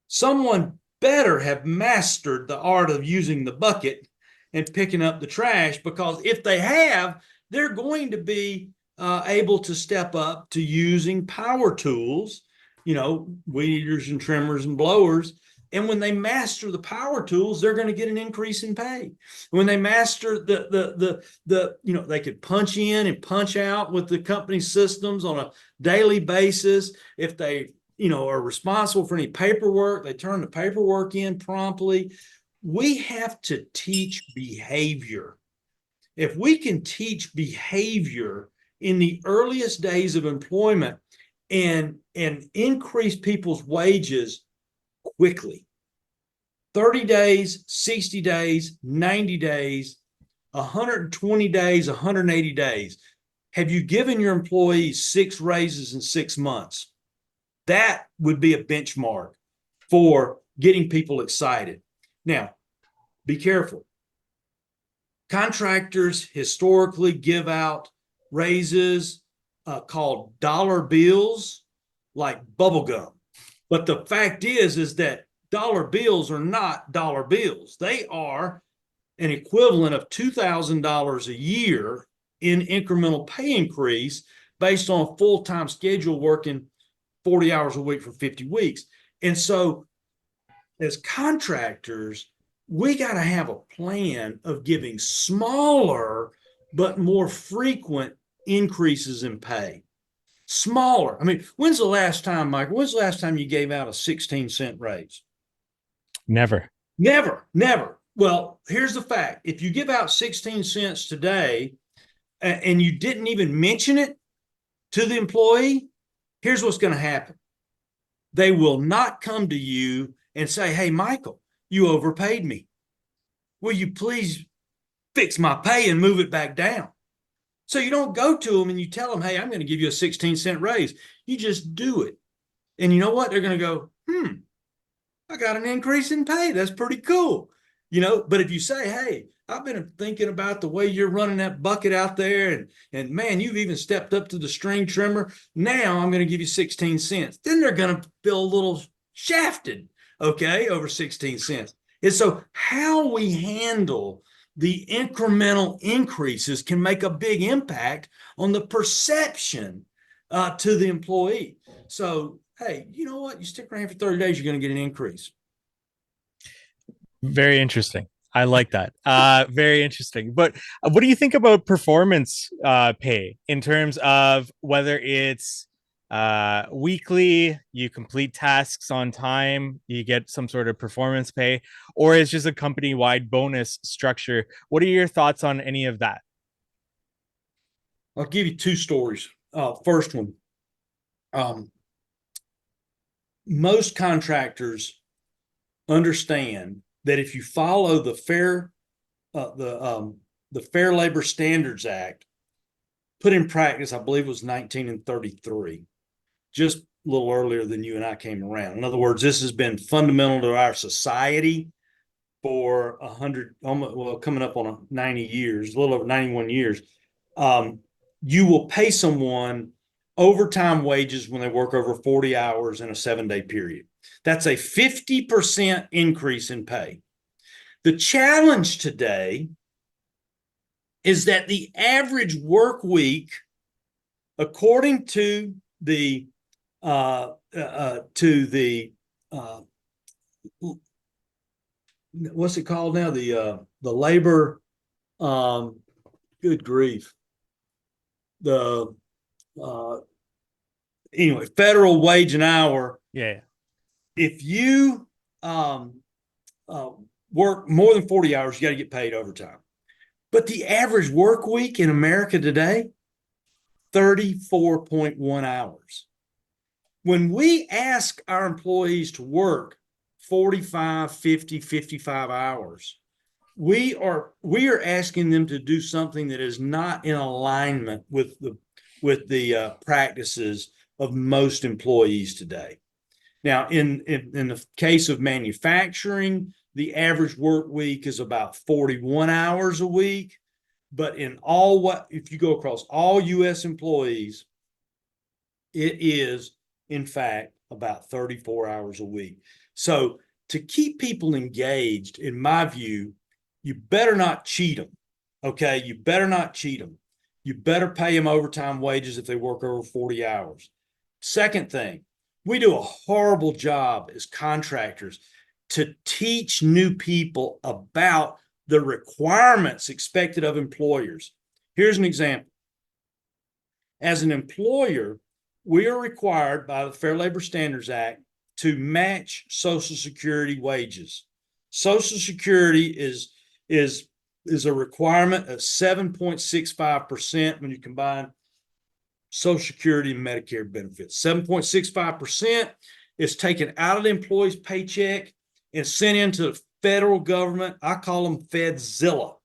someone better have mastered the art of using the bucket and picking up the trash, because if they have, they're going to be able to step up to using power tools, weed eaters and trimmers and blowers. And when they master the power tools, they're going to get an increase in pay. When they master they could punch in and punch out with the company systems on a daily basis. If they, are responsible for any paperwork, they turn the paperwork in promptly. We have to teach behavior. If we can teach behavior in the earliest days of employment and increase people's wages quickly, 30 days, 60 days, 90 days, 120 days, 180 days. Have you given your employees 6 raises in 6 months? That would be a benchmark for getting people excited. Now, be careful. Contractors historically give out raises called dollar bills, like bubble gum. But the fact is that dollar bills are not dollar bills. They are an equivalent of $2,000 a year in incremental pay increase based on a full-time schedule working 40 hours a week for 50 weeks. And so as contractors, we got to have a plan of giving smaller but more frequent increases in pay. Smaller. I mean, when's the last time, Michael, when's the last time you gave out a 16-cent raise? Never. Never. Well, here's the fact. If you give out 16 cents today and you didn't even mention it to the employee, here's what's going to happen. They will not come to you and say, hey, Michael, you overpaid me. Will you please fix my pay and move it back down? So you don't go to them and you tell them, hey, I'm going to give you a 16-cent raise. You just do it. And you know what? They're going to go, I got an increase in pay. That's pretty cool. But if you say, hey, I've been thinking about the way you're running that bucket out there, and man, you've even stepped up to the string trimmer. Now I'm going to give you 16 cents. Then they're going to feel a little shafted, okay, over 16 cents. And so how we handle the incremental increases can make a big impact on the perception to the employee. So, hey, you know what? You stick around for 30 days, you're going to get an increase. Very interesting. I like that. Very interesting. But what do you think about performance pay in terms of whether it's weekly, you complete tasks on time, you get some sort of performance pay, or it's just a company-wide bonus structure? What are your thoughts on any of that? I'll give you 2 stories. First one, most contractors understand that if you follow the Fair Labor Standards Act, put in practice, I believe it was 1933, just a little earlier than you and I came around. In other words, this has been fundamental to our society for 100, coming up on 90 years, a little over 91 years. You will pay someone overtime wages when they work over 40 hours in a 7-day period. That's a 50% increase in pay. The challenge today is that the average work week, according to the uh, what's it called now? The labor, um, good grief. The, uh, anyway, federal wage and hour. Yeah. If you, um, uh, work more than 40 hours, you got to get paid overtime. But the average work week in America today, 34.1 hours. When we ask our employees to work 45, 50, 55 hours, we are asking them to do something that is not in alignment with the practices of most employees today. Now, in the case of manufacturing, the average work week is about 41 hours a week. But if you go across all U.S. employees, it is, in fact, about 34 hours a week. So to keep people engaged, in my view, you better not cheat them. Okay, you better not cheat them. You better pay them overtime wages if they work over 40 hours. Second thing, we do a horrible job as contractors to teach new people about the requirements expected of employers. Here's an example. As an employer, we are required by the Fair Labor Standards Act to match Social Security wages. Social Security is a requirement of 7.65% when you combine Social Security and Medicare benefits. 7.65% is taken out of the employee's paycheck and sent into the federal government. I call them Fedzilla.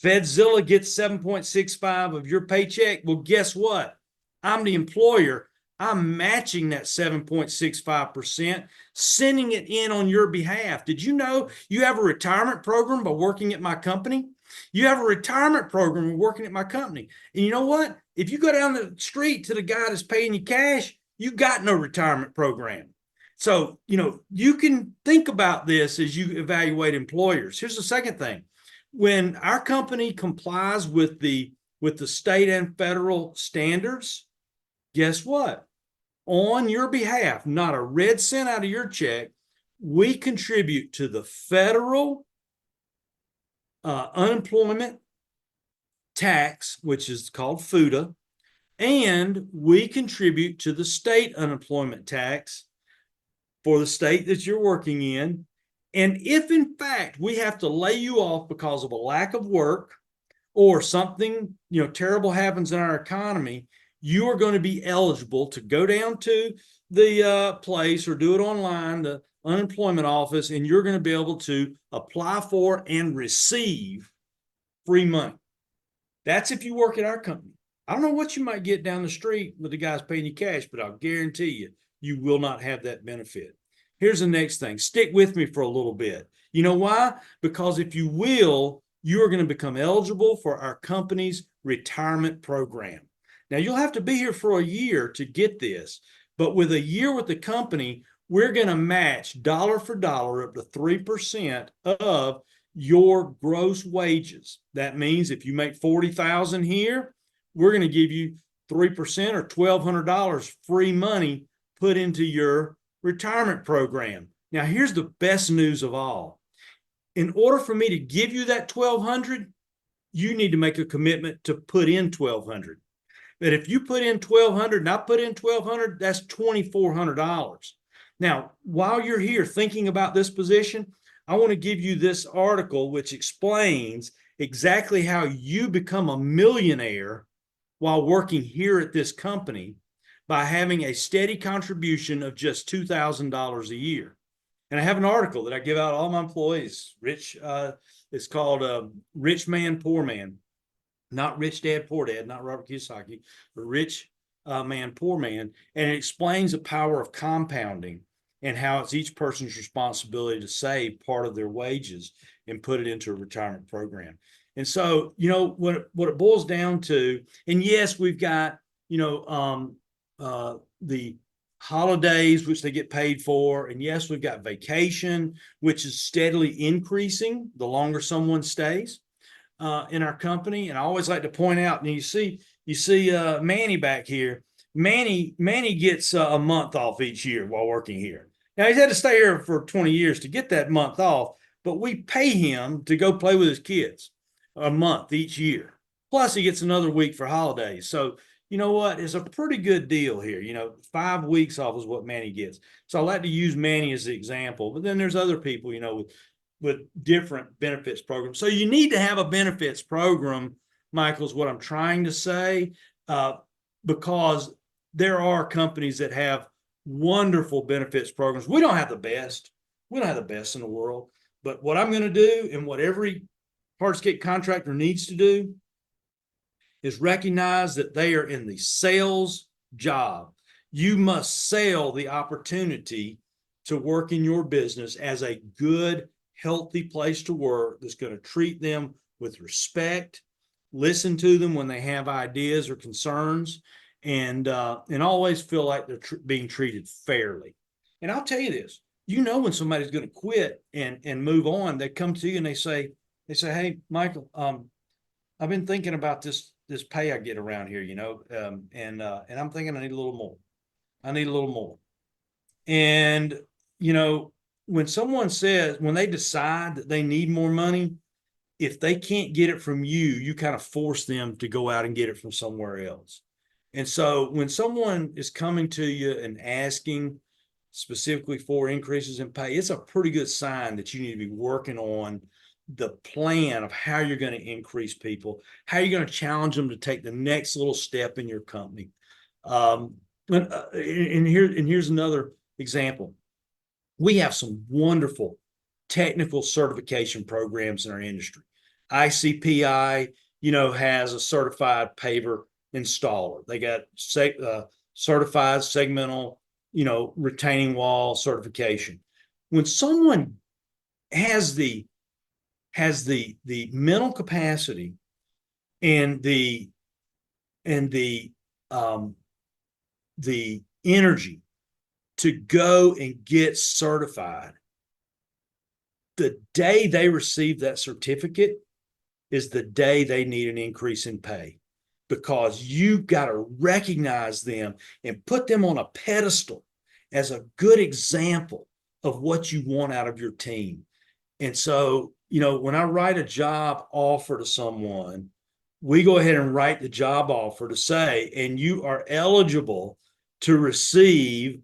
Fedzilla gets 7.65 of your paycheck. Well, guess what? I'm the employer. I'm matching that 7.65%, sending it in on your behalf. Did you know you have a retirement program by working at my company? You have a retirement program by working at my company. And you know what? If you go down the street to the guy that's paying you cash, you got no retirement program. So, you can think about this as you evaluate employers. Here's the second thing. When our company complies with the state and federal standards, guess what? On your behalf, not a red cent out of your check, we contribute to the federal unemployment tax, which is called FUTA, and we contribute to the state unemployment tax for the state that you're working in. And if in fact we have to lay you off because of a lack of work or something terrible happens in our economy, you are going to be eligible to go down to the place or do it online, the unemployment office, and you're going to be able to apply for and receive free money. That's if you work at our company. I don't know what you might get down the street with the guys paying you cash, but I'll guarantee you, you will not have that benefit. Here's the next thing. Stick with me for a little bit. You know why? Because if you will, you are going to become eligible for our company's retirement program. Now, you'll have to be here for a year to get this, but with a year with the company, we're going to match dollar for dollar up to 3% of your gross wages. That means if you make $40,000 here, we're going to give you 3% or $1,200 free money put into your retirement program. Now, here's the best news of all. In order for me to give you that $1,200, you need to make a commitment to put in $1,200. But if you put in $1,200 and I put in $1,200, that's $2,400. Now, while you're here thinking about this position, I want to give you this article which explains exactly how you become a millionaire while working here at this company by having a steady contribution of just $2,000 a year. And I have an article that I give out to all my employees. It's called Rich Man, Poor Man. Not Rich Dad, Poor Dad, not Robert Kiyosaki, but Rich Man, Poor Man. And it explains the power of compounding and how it's each person's responsibility to save part of their wages and put it into a retirement program. And so, what it boils down to, and yes, we've got, the holidays, which they get paid for. And yes, we've got vacation, which is steadily increasing the longer someone stays in our company. And I always like to point out, and you see Manny back here. Manny gets a month off each year while working here. Now he's had to stay here for 20 years to get that month off, but we pay him to go play with his kids a month each year. Plus, he gets another week for holidays. So, you know what? It's a pretty good deal here. 5 weeks off is what Manny gets. So I like to use Manny as the example, but then there's other people, with different benefits programs. So you need to have a benefits program, Michael, is what I'm trying to say, because there are companies that have wonderful benefits programs. We don't have the best. We don't have the best in the world. But what I'm going to do, and what every hardscape contractor needs to do, is recognize that they are in the sales job. You must sell the opportunity to work in your business as a good, healthy place to work that's going to treat them with respect, listen to them when they have ideas or concerns, and always feel like they're being treated fairly. And I'll tell you this, when somebody's going to quit and move on, they come to you and they say, hey, Michael, I've been thinking about this pay I get around here, and I'm thinking I need a little more. I need a little more. And, when they decide that they need more money, if they can't get it from you, you kind of force them to go out and get it from somewhere else. And so when someone is coming to you and asking specifically for increases in pay, it's a pretty good sign that you need to be working on the plan of how you're going to increase people, how you're going to challenge them to take the next little step in your company. Here's another example. We have some wonderful technical certification programs in our industry. ICPI, has a certified paver installer. They got certified segmental, retaining wall certification. When someone has the mental capacity and the energy to go and get certified, the day they receive that certificate is the day they need an increase in pay, because you got to recognize them and put them on a pedestal as a good example of what you want out of your team. And so, when I write a job offer to someone, we go ahead and write the job offer to say, and you are eligible to receive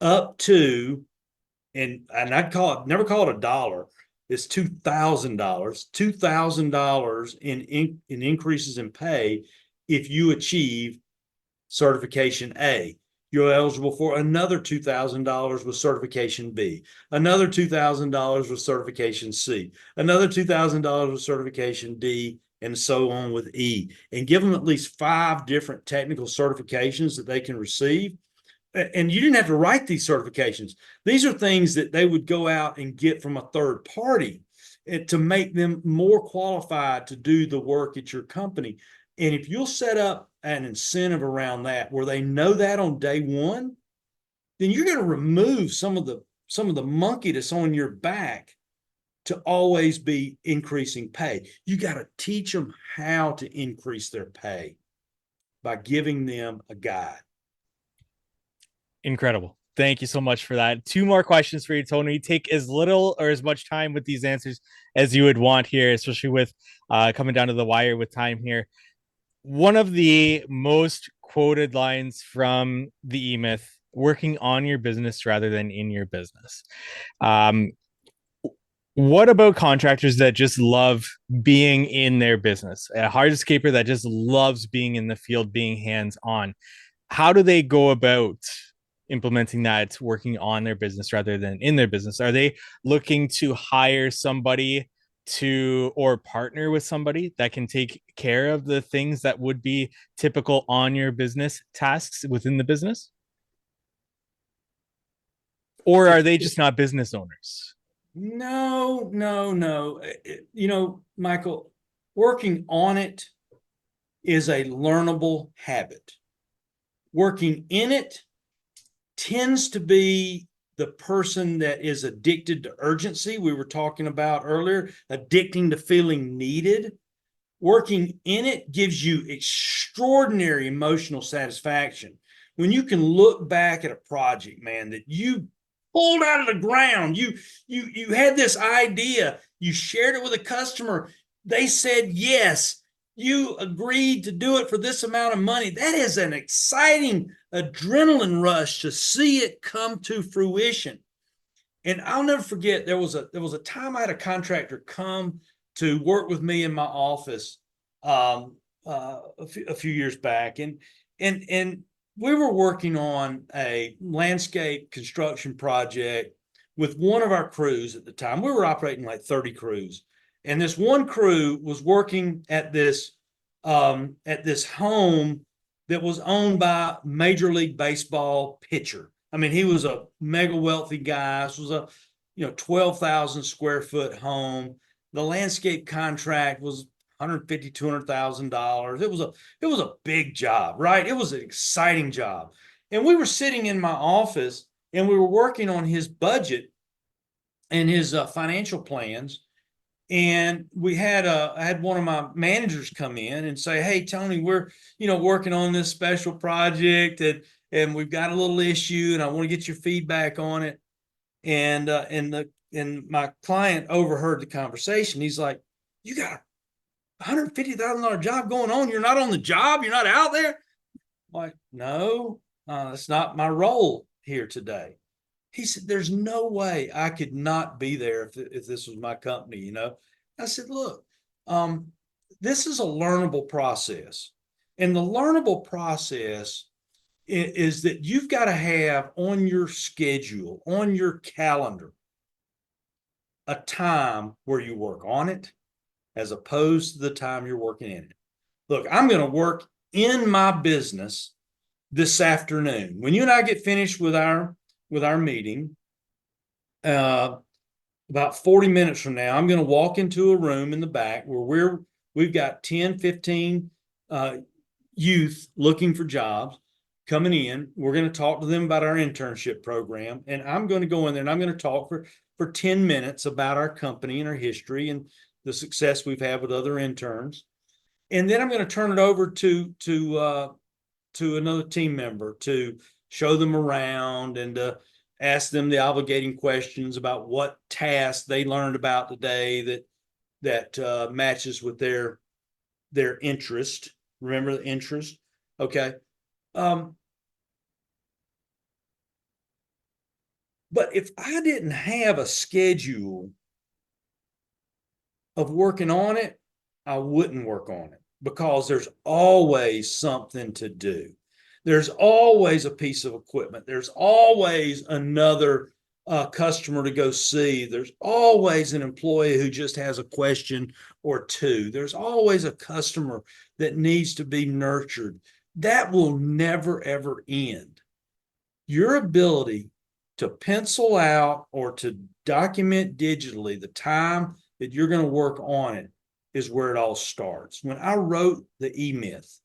up to, and I'd never call it $1. It's $2,000 in increases in pay if you achieve certification A. You're eligible for another $2,000 with certification B, another $2,000 with certification C, another $2,000 with certification D, and so on with E. And give them at least 5 different technical certifications that they can receive. And you didn't have to write these certifications. These are things that they would go out and get from a third party to make them more qualified to do the work at your company. And if you'll set up an incentive around that where they know that on day one, then you're going to remove some of the monkey that's on your back to always be increasing pay. You got to teach them how to increase their pay by giving them a guide. Incredible. Thank you so much for that. 2 more questions for you, Tony. Take as little or as much time with these answers as you would want here, especially with coming down to the wire with time here. One of the most quoted lines from the EMyth: working on your business rather than in your business. What about contractors that just love being in their business? A hardscaper that just loves being in the field, being hands-on. How do they go about implementing that, working on their business rather than in their business? Are they looking to hire somebody or partner with somebody that can take care of the things that would be typical on your business tasks within the business? Or are they just not business owners? No. Michael, working on it is a learnable habit. Working in it tends to be the person that is addicted to urgency. We were talking about earlier, addicting to feeling needed. Working in it gives you extraordinary emotional satisfaction when you can look back at a project, man, that you pulled out of the ground. You had this idea. You shared it with a customer. They said yes. You agreed to do it for this amount of money. That is an exciting adrenaline rush to see it come to fruition. And I'll never forget, there was a time I had a contractor come to work with me in my office a few years back, and we were working on a landscape construction project with one of our crews at the time. We were operating like 30 crews, and this one crew was working at this home that was owned by Major League Baseball pitcher. I mean, he was a mega wealthy guy. This was a 12,000 square foot home. The landscape contract was $150,000-$200,000. It was a big job, right? It was an exciting job. And we were sitting in my office and we were working on his budget and his financial plans. And I had one of my managers come in and say, "Hey, Tony, we're working on this special project, and we've got a little issue, and I want to get your feedback on it." And my client overheard the conversation. He's like, "You got a $150,000 job going on. You're not on the job. You're not out there." I'm like, "No, that's not my role here today." He said, "There's no way I could not be there if this was my company." I said, "Look, this is a learnable process. And the learnable process is that you've got to have on your schedule, on your calendar, a time where you work on it as opposed to the time you're working in it. Look, I'm going to work in my business this afternoon. When you and I get finished with our meeting, about 40 minutes from now, I'm going to walk into a room in the back where we've got 10, 15 youth looking for jobs coming in. We're going to talk to them about our internship program. And I'm going to go in there and I'm going to talk for 10 minutes about our company and our history and the success we've had with other interns. And then I'm going to turn it over to another team member to show them around and ask them the obligating questions about what tasks they learned about today that matches with their interest. Remember the interest? Okay. But if I didn't have a schedule of working on it, I wouldn't work on it because there's always something to do. There's always a piece of equipment. There's always another customer to go see. There's always an employee who just has a question or two. There's always a customer that needs to be nurtured. That will never, ever end. Your ability to pencil out or to document digitally the time that you're going to work on it is where it all starts. When I wrote the EMyth,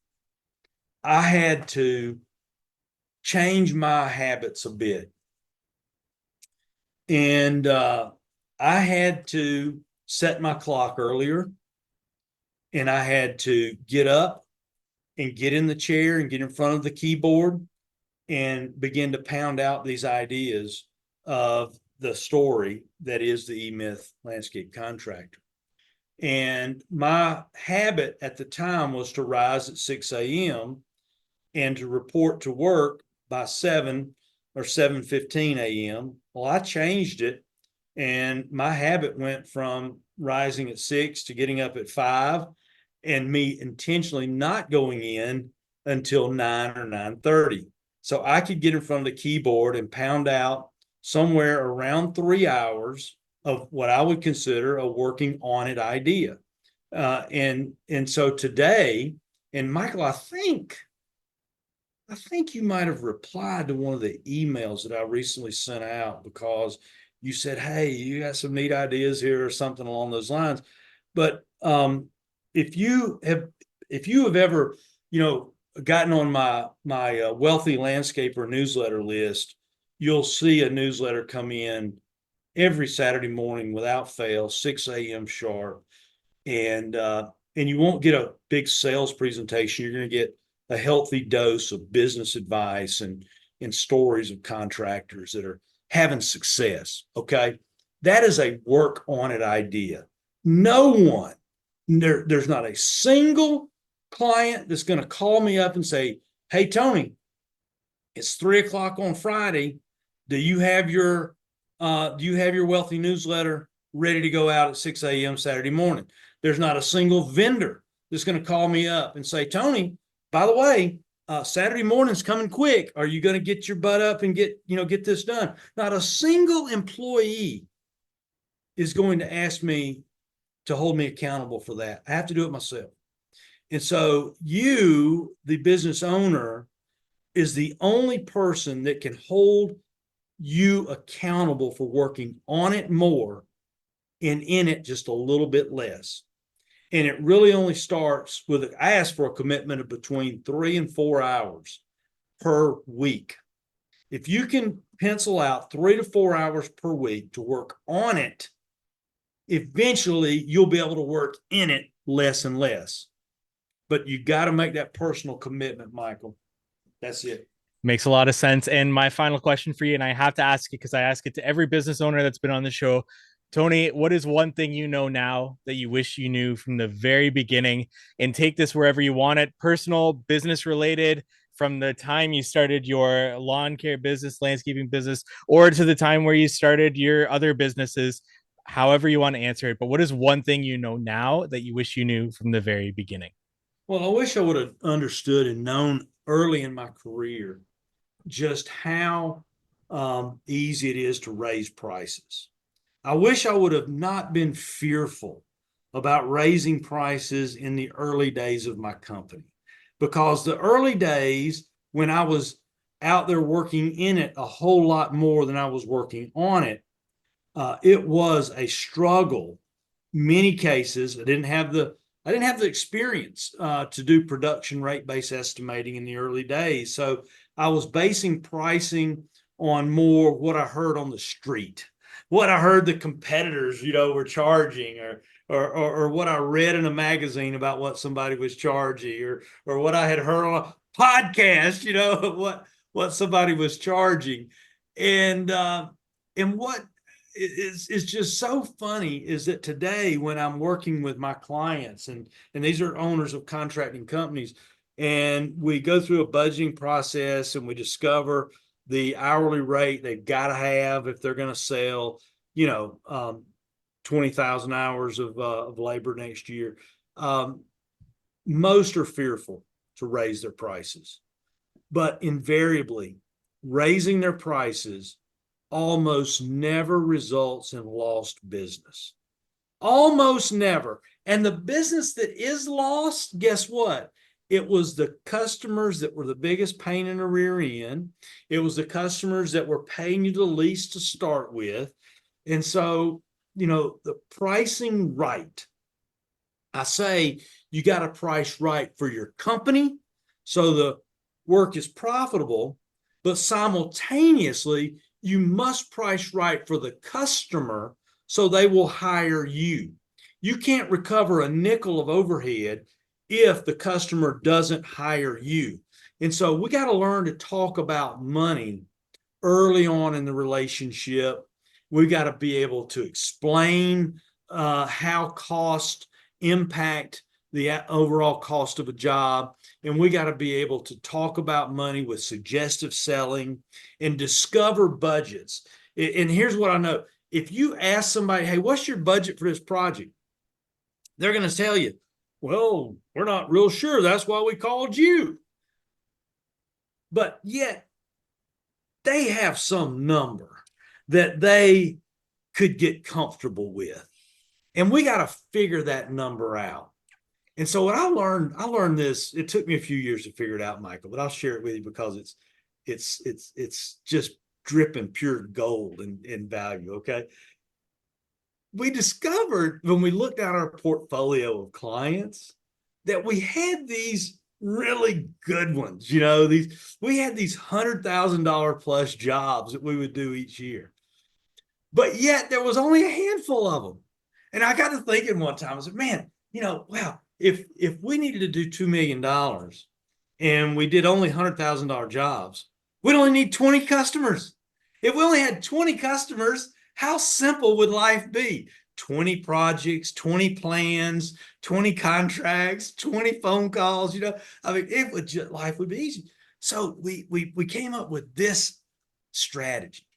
I had to change my habits a bit. And I had to set my clock earlier. And I had to get up and get in the chair and get in front of the keyboard and begin to pound out these ideas of the story that is the EMyth Landscape Contractor. And my habit at the time was to rise at 6 a.m. and to report to work by 7 or 7:15 a.m. Well, I changed it, and my habit went from rising at 6 to getting up at 5, and me intentionally not going in until 9 or 9:30. So I could get in front of the keyboard and pound out somewhere around 3 hours of what I would consider a working on it idea. And so today, and Michael, I think you might have replied to one of the emails that I recently sent out because you said, "Hey, you got some neat ideas here," or something along those lines. But if you have ever, gotten on my Wealthy Landscaper newsletter list, you'll see a newsletter come in every Saturday morning without fail, 6 a.m. sharp. And you won't get a big sales presentation. You're going to get a healthy dose of business advice and stories of contractors that are having success. Okay. That is a work on it idea. No one, there's not a single client that's going to call me up and say, hey, Tony, it's 3 o'clock on Friday. Do you have your wealthy newsletter ready to go out at 6 a.m. Saturday morning? There's not a single vendor that's going to call me up and say, Tony, by the way, Saturday morning's coming quick. Are you going to get your butt up and get this done? Not a single employee is going to ask me to hold me accountable for that. I have to do it myself. And so you, the business owner, is the only person that can hold you accountable for working on it more and in it just a little bit less. And it really only starts with, I ask for a commitment of between 3 and 4 hours per week. If you can pencil out 3 to 4 hours per week to work on it, eventually you'll be able to work in it less and less. But you got to make that personal commitment, Michael. That's it. Makes a lot of sense. And my final question for you, and I have to ask it because I ask it to every business owner that's been on the show. Tony, what is one thing you know now that you wish you knew from the very beginning? And take this wherever you want it, personal, business related, from the time you started your lawn care business, landscaping business, or to the time where you started your other businesses, however you want to answer it. But what is one thing you know now that you wish you knew from the very beginning? Well, I wish I would have understood and known early in my career just how easy it is to raise prices. I wish I would have not been fearful about raising prices in the early days of my company, because the early days when I was out there working in it a whole lot more than I was working on it, it was a struggle. Many cases, I didn't have the experience to do production rate based estimating in the early days. So I was basing pricing on more what I heard on the street, what I heard the competitors, were charging, or what I read in a magazine about what somebody was charging, or what I had heard on a podcast, what somebody was charging. And what is just so funny is that today, when I'm working with my clients, and these are owners of contracting companies, and we go through a budgeting process and we discover the hourly rate they've got to have if they're going to sell, 20,000 hours of labor next year. Most are fearful to raise their prices, but invariably raising their prices almost never results in lost business. Almost never. And the business that is lost, guess what? It was the customers that were the biggest pain in the rear end. It was the customers that were paying you the least to start with. And so, the pricing right. I say you got to price right for your company so the work is profitable, but simultaneously, you must price right for the customer so they will hire you. You can't recover a nickel of overhead if the customer doesn't hire you. And so we got to learn to talk about money early on in the relationship. We got to be able to explain how cost impact the overall cost of a job. And we got to be able to talk about money with suggestive selling and discover budgets. And here's what I know. If you ask somebody, hey, what's your budget for this project? They're going to tell you, well, we're not real sure. That's why we called you. But yet they have some number that they could get comfortable with. And we got to figure that number out. And so what I learned this, it took me a few years to figure it out, Michael, but I'll share it with you because it's just dripping pure gold in value. Okay. We discovered when we looked at our portfolio of clients that we had these really good ones. We had these $100,000 plus jobs that we would do each year, but yet there was only a handful of them. And I got to thinking one time, I said, man, wow, if we needed to do $2 million and we did only $100,000 jobs, we'd only need 20 customers. If we only had 20 customers, how simple would life be? 20 projects, 20 plans, 20 contracts, 20 phone calls, I mean, it would just, life would be easy. So we came up with this strategy.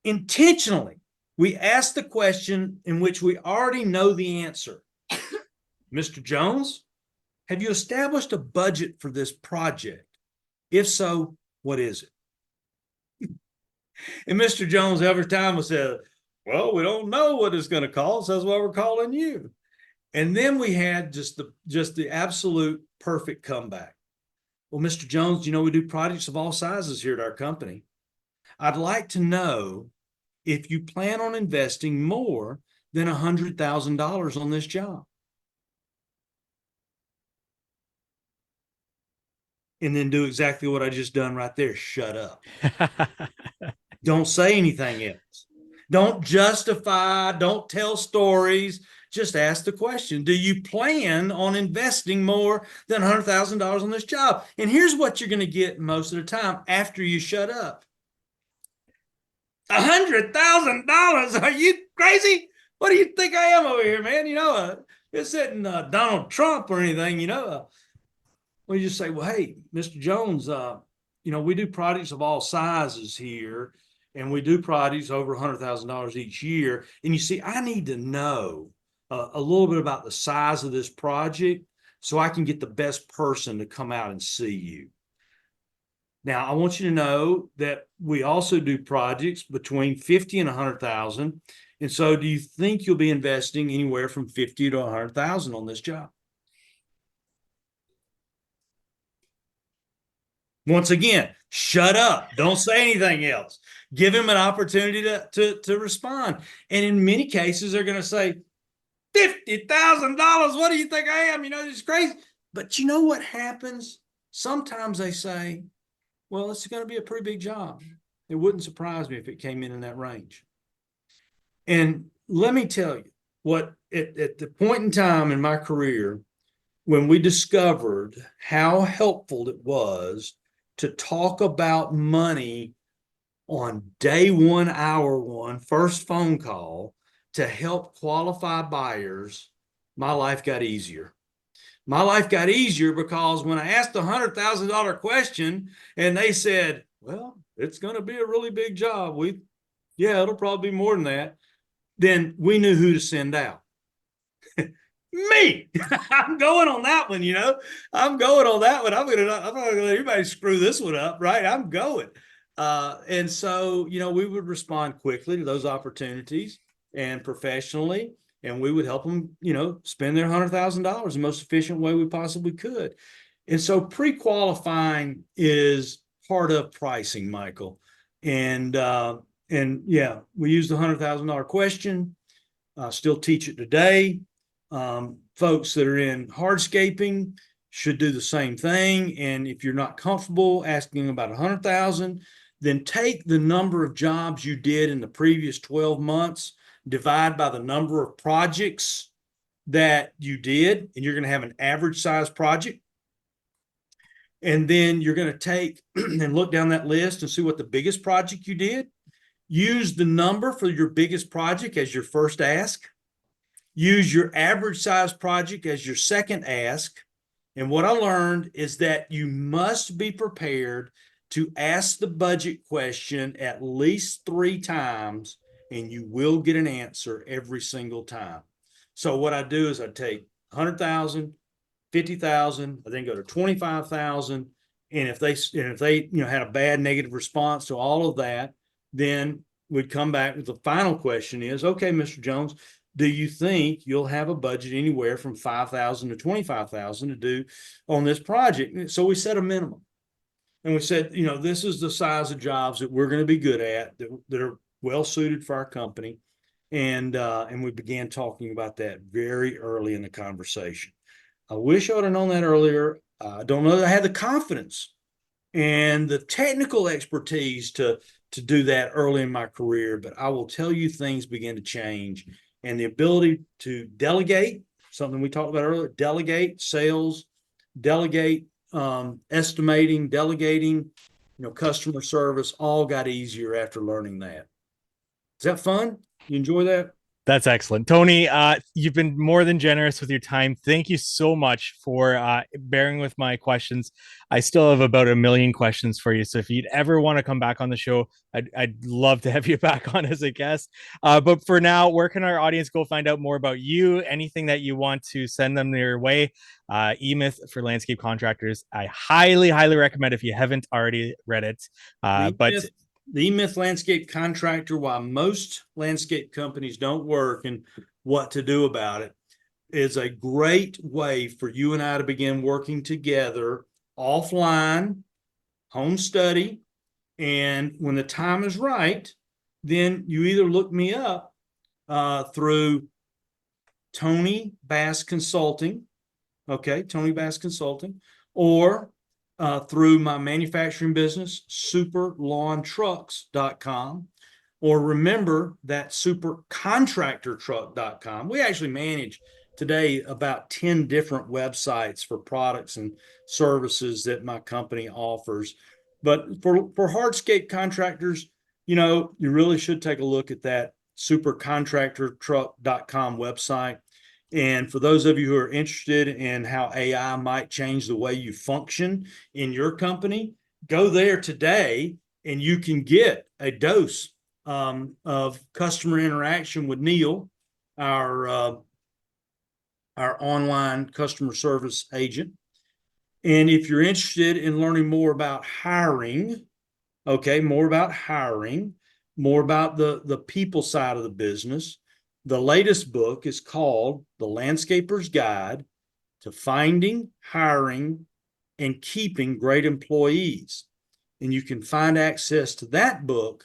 Intentionally, we asked the question in which we already know the answer. Mr. Jones, have you established a budget for this project? If so, what is it? And Mr. Jones every time would say, well, we don't know what it's going to cost. That's why we're calling you. And then we had just the absolute perfect comeback. Well, Mr. Jones, we do projects of all sizes here at our company. I'd like to know if you plan on investing more than $100,000 on this job. And then do exactly what I just done right there. Shut up. Don't say anything else. Don't justify, don't tell stories. Just ask the question. Do you plan on investing more than $100,000 on this job? And here's what you're going to get most of the time after you shut up. $100,000? Are you crazy? What do you think I am over here, man? This isn't Donald Trump or anything, We just say, well, hey, Mr. Jones, we do projects of all sizes here, and we do projects over $100,000 each year. And you see, I need to know a little bit about the size of this project so I can get the best person to come out and see you. Now, I want you to know that we also do projects between 50 and 100,000. And so do you think you'll be investing anywhere from 50 to 100,000 on this job? Once again, shut up. Don't say anything else. Give him an opportunity to respond. And in many cases, they're going to say, $50,000. What do you think I am? This is crazy. But you know what happens? Sometimes they say, well, it's going to be a pretty big job. It wouldn't surprise me if it came in that range. And let me tell you what, at the point in time in my career, when we discovered how helpful it was to talk about money on day one, hour one, first phone call to help qualify buyers, my life got easier. My life got easier because when I asked a $100,000 question and they said, well, it's going to be a really big job. It'll probably be more than that. Then we knew who to send out. Me. I'm going on that one, I'm going on that one. I'm not going to let anybody screw this one up, right? I'm going. And so, we would respond quickly to those opportunities and professionally, and we would help them, spend their $100,000 the most efficient way we possibly could. And so pre-qualifying is part of pricing, Michael. And yeah, we use the $100,000 question. Still teach it today. Folks that are in hardscaping should do the same thing. And if you're not comfortable asking about 100,000, then take the number of jobs you did in the previous 12 months, divide by the number of projects that you did, and you're going to have an average size project. And then you're going to take and look down that list and see what the biggest project you did. Use the number for your biggest project as your first ask. Use your average size project as your second ask. And what I learned is that you must be prepared to ask the budget question at least 3 times, and you will get an answer every single time. So what I do is I take 100,000, 50,000, I then go to 25,000. And if they had a bad negative response to all of that, then we'd come back with the final question is, okay, Mr. Jones, do you think you'll have a budget anywhere from 5,000 to 25,000 to do on this project? So we set a minimum. And we said, this is the size of jobs that we're going to be good at, that are well suited for our company. And we began talking about that very early in the conversation. I wish I would have known that earlier. I don't know that I had the confidence and the technical expertise to do that early in my career, but I will tell you things began to change. And the ability to delegate, something we talked about earlier, delegate sales, delegate estimating, delegating customer service, all got easier after learning that. Is that fun? You enjoy that? That's excellent. Tony, you've been more than generous with your time. Thank you so much for bearing with my questions. I still have about a million questions for you. So if you'd ever want to come back on the show, I'd love to have you back on as a guest. But for now, where can our audience go find out more about you? Anything that you want to send them their way? EMyth for Landscape Contractors. I highly, highly recommend if you haven't already read it. But the EMyth Landscape Contractor, why most landscape companies don't work and what to do about it, is a great way for you and I to begin working together offline, home study. And when the time is right, then you either look me up through Tony Bass Consulting, Tony Bass Consulting, or through my manufacturing business, superlawntrucks.com, or remember that supercontractortruck.com. We actually manage today about 10 different websites for products and services that my company offers. But for hardscape contractors, you really should take a look at that supercontractortruck.com website. And for those of you who are interested in how AI might change the way you function in your company, go there today and you can get a dose of customer interaction with Neil, our online customer service agent. And if you're interested in learning more about hiring, more about the people side of the business, the latest book is called The Landscaper's Guide to Finding, Hiring, and Keeping Great Employees. And you can find access to that book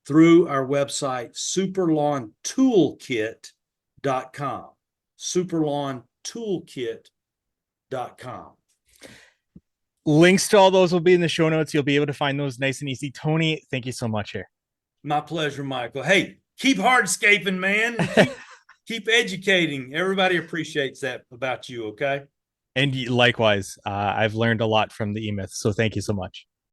through our website, superlawntoolkit.com. superlawntoolkit.com. Links to all those will be in the show notes. You'll be able to find those nice and easy. Tony, thank you so much here. My pleasure, Michael. Hey, keep hardscaping, man. Keep educating. Everybody appreciates that about you, okay? And likewise, I've learned a lot from the EMyth, so thank you so much.